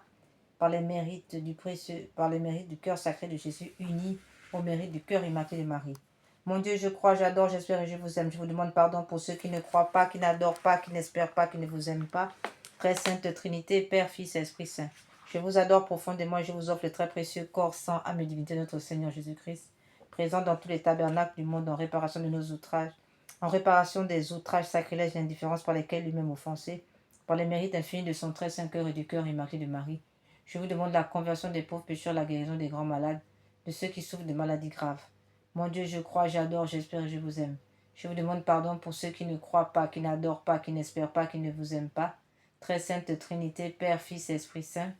par les mérites du précieux, par les mérites du cœur sacré de Jésus unis au mérite du cœur immaculé de Marie. Mon Dieu, je crois, j'adore, j'espère et je vous aime. Je vous demande pardon pour ceux qui ne croient pas, qui n'adorent pas, qui n'espèrent pas, qui ne vous aiment pas. Très sainte Trinité, Père, Fils et Esprit Saint. Je vous adore profondément et je vous offre le très précieux corps, sang, âme et divinité de notre Seigneur Jésus-Christ, présent dans tous les tabernacles du monde en réparation de nos outrages, en réparation des outrages, sacrilèges et indifférences par lesquels lui-même offensé, par les mérites infinis de son très saint cœur et du cœur immaculé de Marie. Je vous demande la conversion des pauvres pécheurs, la guérison des grands malades, de ceux qui souffrent de maladies graves. Mon Dieu, je crois, j'adore, j'espère et je vous aime. Je vous demande pardon pour ceux qui ne croient pas, qui n'adorent pas, qui n'espèrent pas, qui ne vous aiment pas. Très sainte Trinité, Père, Fils et Esprit Saint.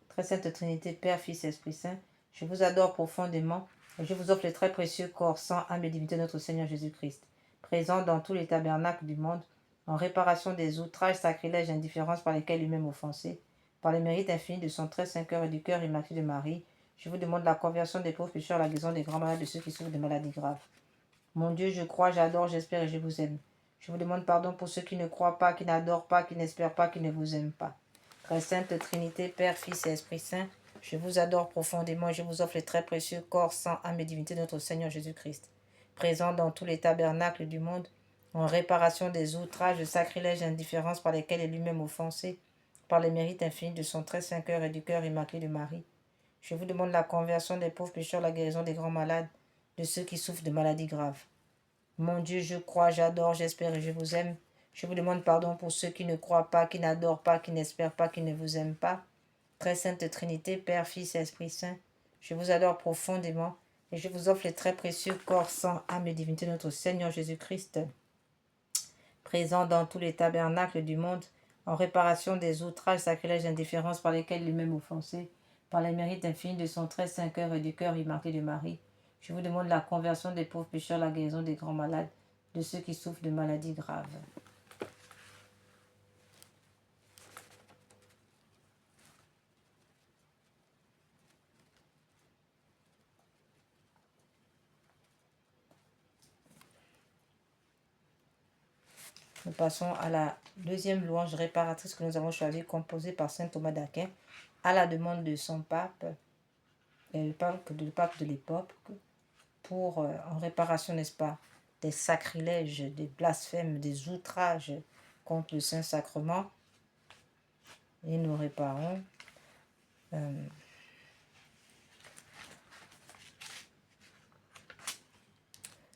Très sainte Trinité, Père, Fils et Esprit Saint. Je vous adore profondément et je vous offre le très précieux corps, sang, âme et divinité de notre Seigneur Jésus-Christ, présent dans tous les tabernacles du monde, en réparation des outrages, sacrilèges et indifférences par lesquels lui-même offensé, par les mérites infinis de son très saint cœur et du cœur immaculé de Marie. Je vous demande la conversion des pauvres pécheurs, la guérison des grands malades, de ceux qui souffrent de maladies graves. Mon Dieu, je crois, j'adore, j'espère et je vous aime. Je vous demande pardon pour ceux qui ne croient pas, qui n'adorent pas, qui n'espèrent pas, qui ne vous aiment pas. Très sainte Trinité, Père, Fils et Esprit Saint, je vous adore profondément et je vous offre le très précieux corps, sang, âme et divinité de notre Seigneur Jésus-Christ, présent dans tous les tabernacles du monde, en réparation des outrages, sacrilèges et indifférences par lesquels est lui-même offensé, par les mérites infinis de son très saint cœur et du cœur immaculé de Marie. Je vous demande la conversion des pauvres pécheurs, la guérison des grands malades, de ceux qui souffrent de maladies graves. Mon Dieu, je crois, j'adore, j'espère et je vous aime. Je vous demande pardon pour ceux qui ne croient pas, qui n'adorent pas, qui n'espèrent pas, qui ne vous aiment pas. Très sainte Trinité, Père, Fils et Esprit Saint, je vous adore profondément et je vous offre les très précieux corps, sang, âme et divinité de notre Seigneur Jésus-Christ, présent dans tous les tabernacles du monde, en réparation des outrages, sacrilèges, indifférences par lesquels lui-même offensé, par les mérites infinis de son très saint cœur et du cœur immaculé de Marie. Je vous demande la conversion des pauvres pécheurs, la guérison des grands malades, de ceux qui souffrent de maladies graves. Nous passons à la deuxième louange réparatrice que nous avons choisie, composée par saint Thomas d'Aquin, à la demande de son pape, le pape de l'époque, pour, en réparation, n'est-ce pas, des sacrilèges, des blasphèmes, des outrages contre le Saint-Sacrement. Et nous réparons.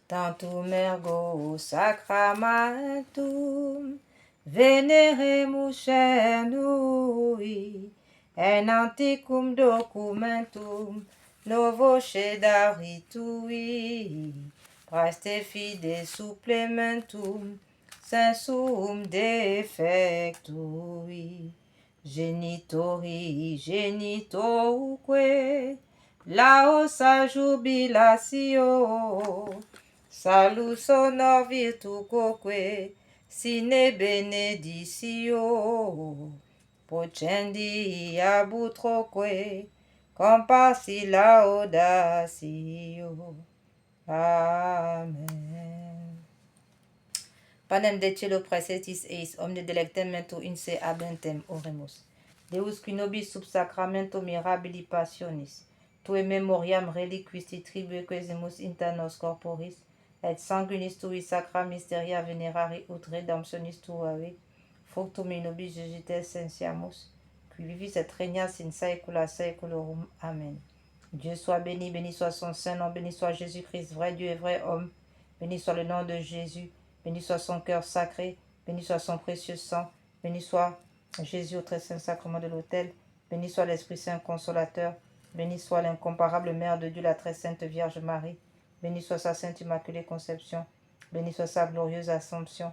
Tantum ergo sacramentum veneremus cernui, en antiquum documentum novo cedaritui, praeste fide supplementum sensum defectui, genitoque laosa jubilatio, salus honor virtuoque sine beneditio, pocendi abutroque compassi laudatio. Amen. Panem de cielo praesetis eis omne delectem mentu in se abentem oremus. Deus qui nobis sub sacramento mirabili passionis, tue memoriam reliquisti tribue quesimus inter nos corporis, et sanguinis tui sacra mysteria venerari ut redemptionis tuae, fructum in nobis jugite sensiamus, qui vivis et regnas in saecula saeculorum. Amen. Dieu soit béni, béni soit son saint nom, béni soit Jésus-Christ, vrai Dieu et vrai homme, béni soit le nom de Jésus, béni soit son cœur sacré, béni soit son précieux sang, béni soit Jésus au très saint sacrement de l'autel, béni soit l'Esprit Saint consolateur, béni soit l'incomparable Mère de Dieu, la très sainte Vierge Marie, béni soit sa sainte immaculée conception, béni soit sa glorieuse assomption,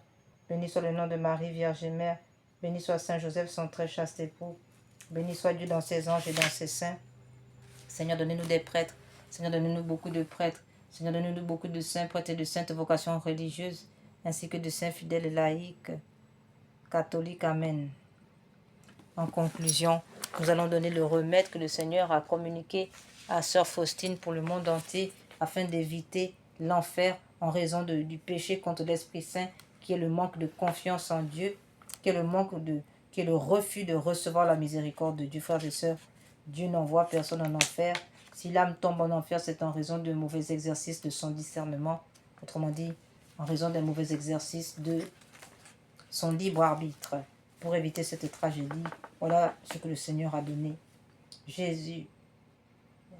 béni soit le nom de Marie, Vierge et Mère, béni soit Saint Joseph, son très chaste époux, béni soit Dieu dans ses anges et dans ses saints. Seigneur, donnez-nous des prêtres. Seigneur, donnez-nous beaucoup de prêtres. Seigneur, donnez-nous beaucoup de saints prêtres et de saintes vocations religieuses, ainsi que de saints fidèles laïcs, catholiques. Amen. En conclusion, nous allons donner le remède que le Seigneur a communiqué à Sœur Faustine pour le monde entier, afin d'éviter l'enfer en raison du péché contre l'Esprit Saint, qui est le manque de confiance en Dieu, qui est le refus de recevoir la miséricorde de Dieu. Frères et sœurs, Dieu n'envoie personne en enfer. Si l'âme tombe en enfer, c'est en raison de mauvais exercices de son discernement. Autrement dit, en raison d'un mauvais exercice de son libre arbitre. Pour éviter cette tragédie, voilà ce que le Seigneur a donné. Jésus,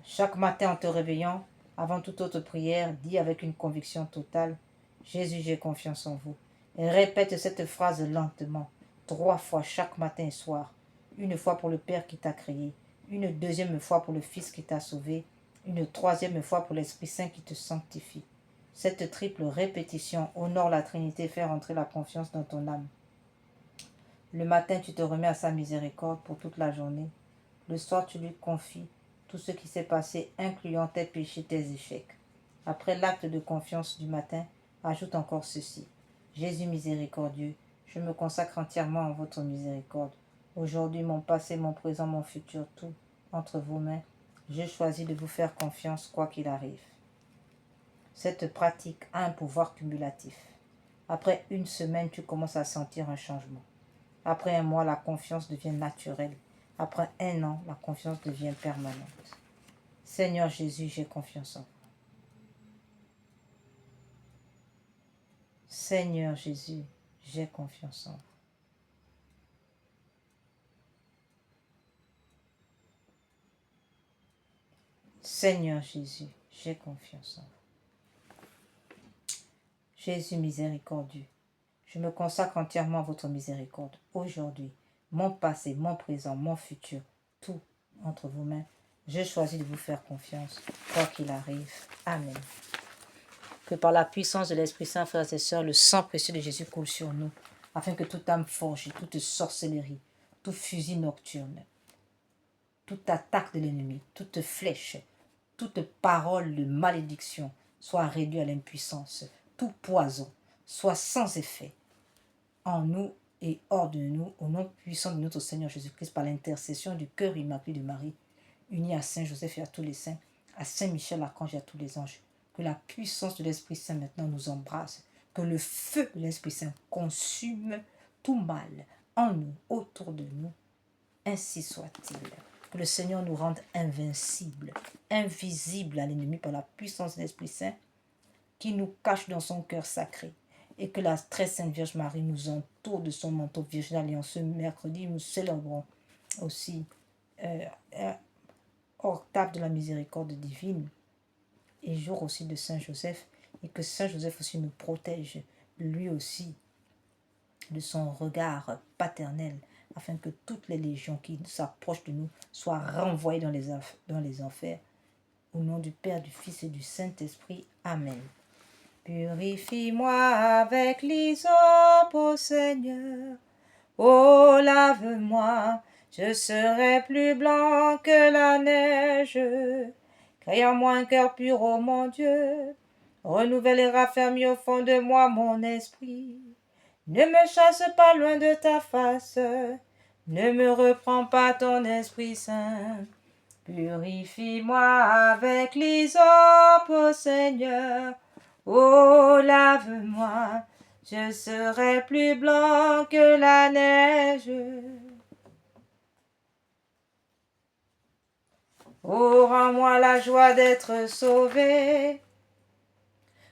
chaque matin en te réveillant, avant toute autre prière, dis avec une conviction totale, Jésus, j'ai confiance en vous. Et répète cette phrase lentement, 3 fois chaque matin et soir. Une fois pour le Père qui t'a créé, une deuxième fois pour le Fils qui t'a sauvé, une troisième fois pour l'Esprit Saint qui te sanctifie. Cette triple répétition honore la Trinité et fait rentrer la confiance dans ton âme. Le matin, tu te remets à sa miséricorde pour toute la journée. Le soir, tu lui confies tout ce qui s'est passé, incluant tes péchés, tes échecs. Après l'acte de confiance du matin, ajoute encore ceci. Jésus miséricordieux, je me consacre entièrement en votre miséricorde. Aujourd'hui, mon passé, mon présent, mon futur, tout entre vos mains. Je choisis de vous faire confiance quoi qu'il arrive. Cette pratique a un pouvoir cumulatif. Après une semaine, tu commences à sentir un changement. Après un mois, la confiance devient naturelle. Après un an, la confiance devient permanente. Seigneur Jésus, j'ai confiance en vous. Seigneur Jésus, j'ai confiance en vous. Seigneur Jésus, j'ai confiance en vous. Jésus miséricordieux, je me consacre entièrement à votre miséricorde. Aujourd'hui, mon passé, mon présent, mon futur, tout entre vos mains. Je choisis de vous faire confiance, quoi qu'il arrive. Amen. Que par la puissance de l'Esprit Saint, frères et sœurs, le sang précieux de Jésus coule sur nous, afin que toute âme forgée, toute sorcellerie, tout fusil nocturne, toute attaque de l'ennemi, toute flèche, toute parole de malédiction soit réduite à l'impuissance, tout poison soit sans effet en nous et hors de nous, au nom puissant de notre Seigneur Jésus-Christ, par l'intercession du cœur immaculé de Marie, uni à Saint Joseph et à tous les saints, à Saint Michel, archange et à tous les anges. Que la puissance de l'Esprit Saint maintenant nous embrasse, que le feu de l'Esprit Saint consume tout mal en nous, autour de nous. Ainsi soit-il. Que le Seigneur nous rende invincibles, invisibles à l'ennemi par la puissance de l'Esprit Saint qui nous cache dans son cœur sacré. Et que la très sainte Vierge Marie nous entoure de son manteau virginal. Et en ce mercredi, nous célébrons aussi octave de la miséricorde divine et jour aussi de Saint Joseph. Et que Saint Joseph aussi nous protège, lui aussi, de son regard paternel, afin que toutes les légions qui s'approchent de nous soient renvoyées dans les enfers. Au nom du Père, du Fils et du Saint-Esprit. Amen. Purifie-moi avec l'hysope, ô Seigneur. Oh, lave-moi, je serai plus blanc que la neige. Crée en moi un cœur pur, ô mon Dieu. Renouvelle et raffermis au fond de moi mon esprit. Ne me chasse pas loin de ta face. Ne me reprends pas ton Esprit Saint. Purifie-moi avec l'hysope, ô Seigneur. Oh, lave-moi, je serai plus blanc que la neige. Oh, rends-moi la joie d'être sauvé,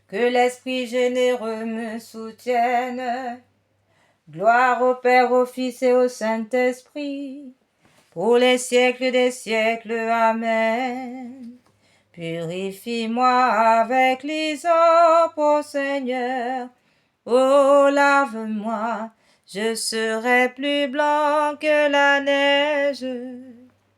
que l'Esprit généreux me soutienne. Gloire au Père, au Fils et au Saint-Esprit, pour les siècles des siècles. Amen. Purifie-moi avec l'hysope, ô Seigneur. Oh, lave-moi, je serai plus blanc que la neige.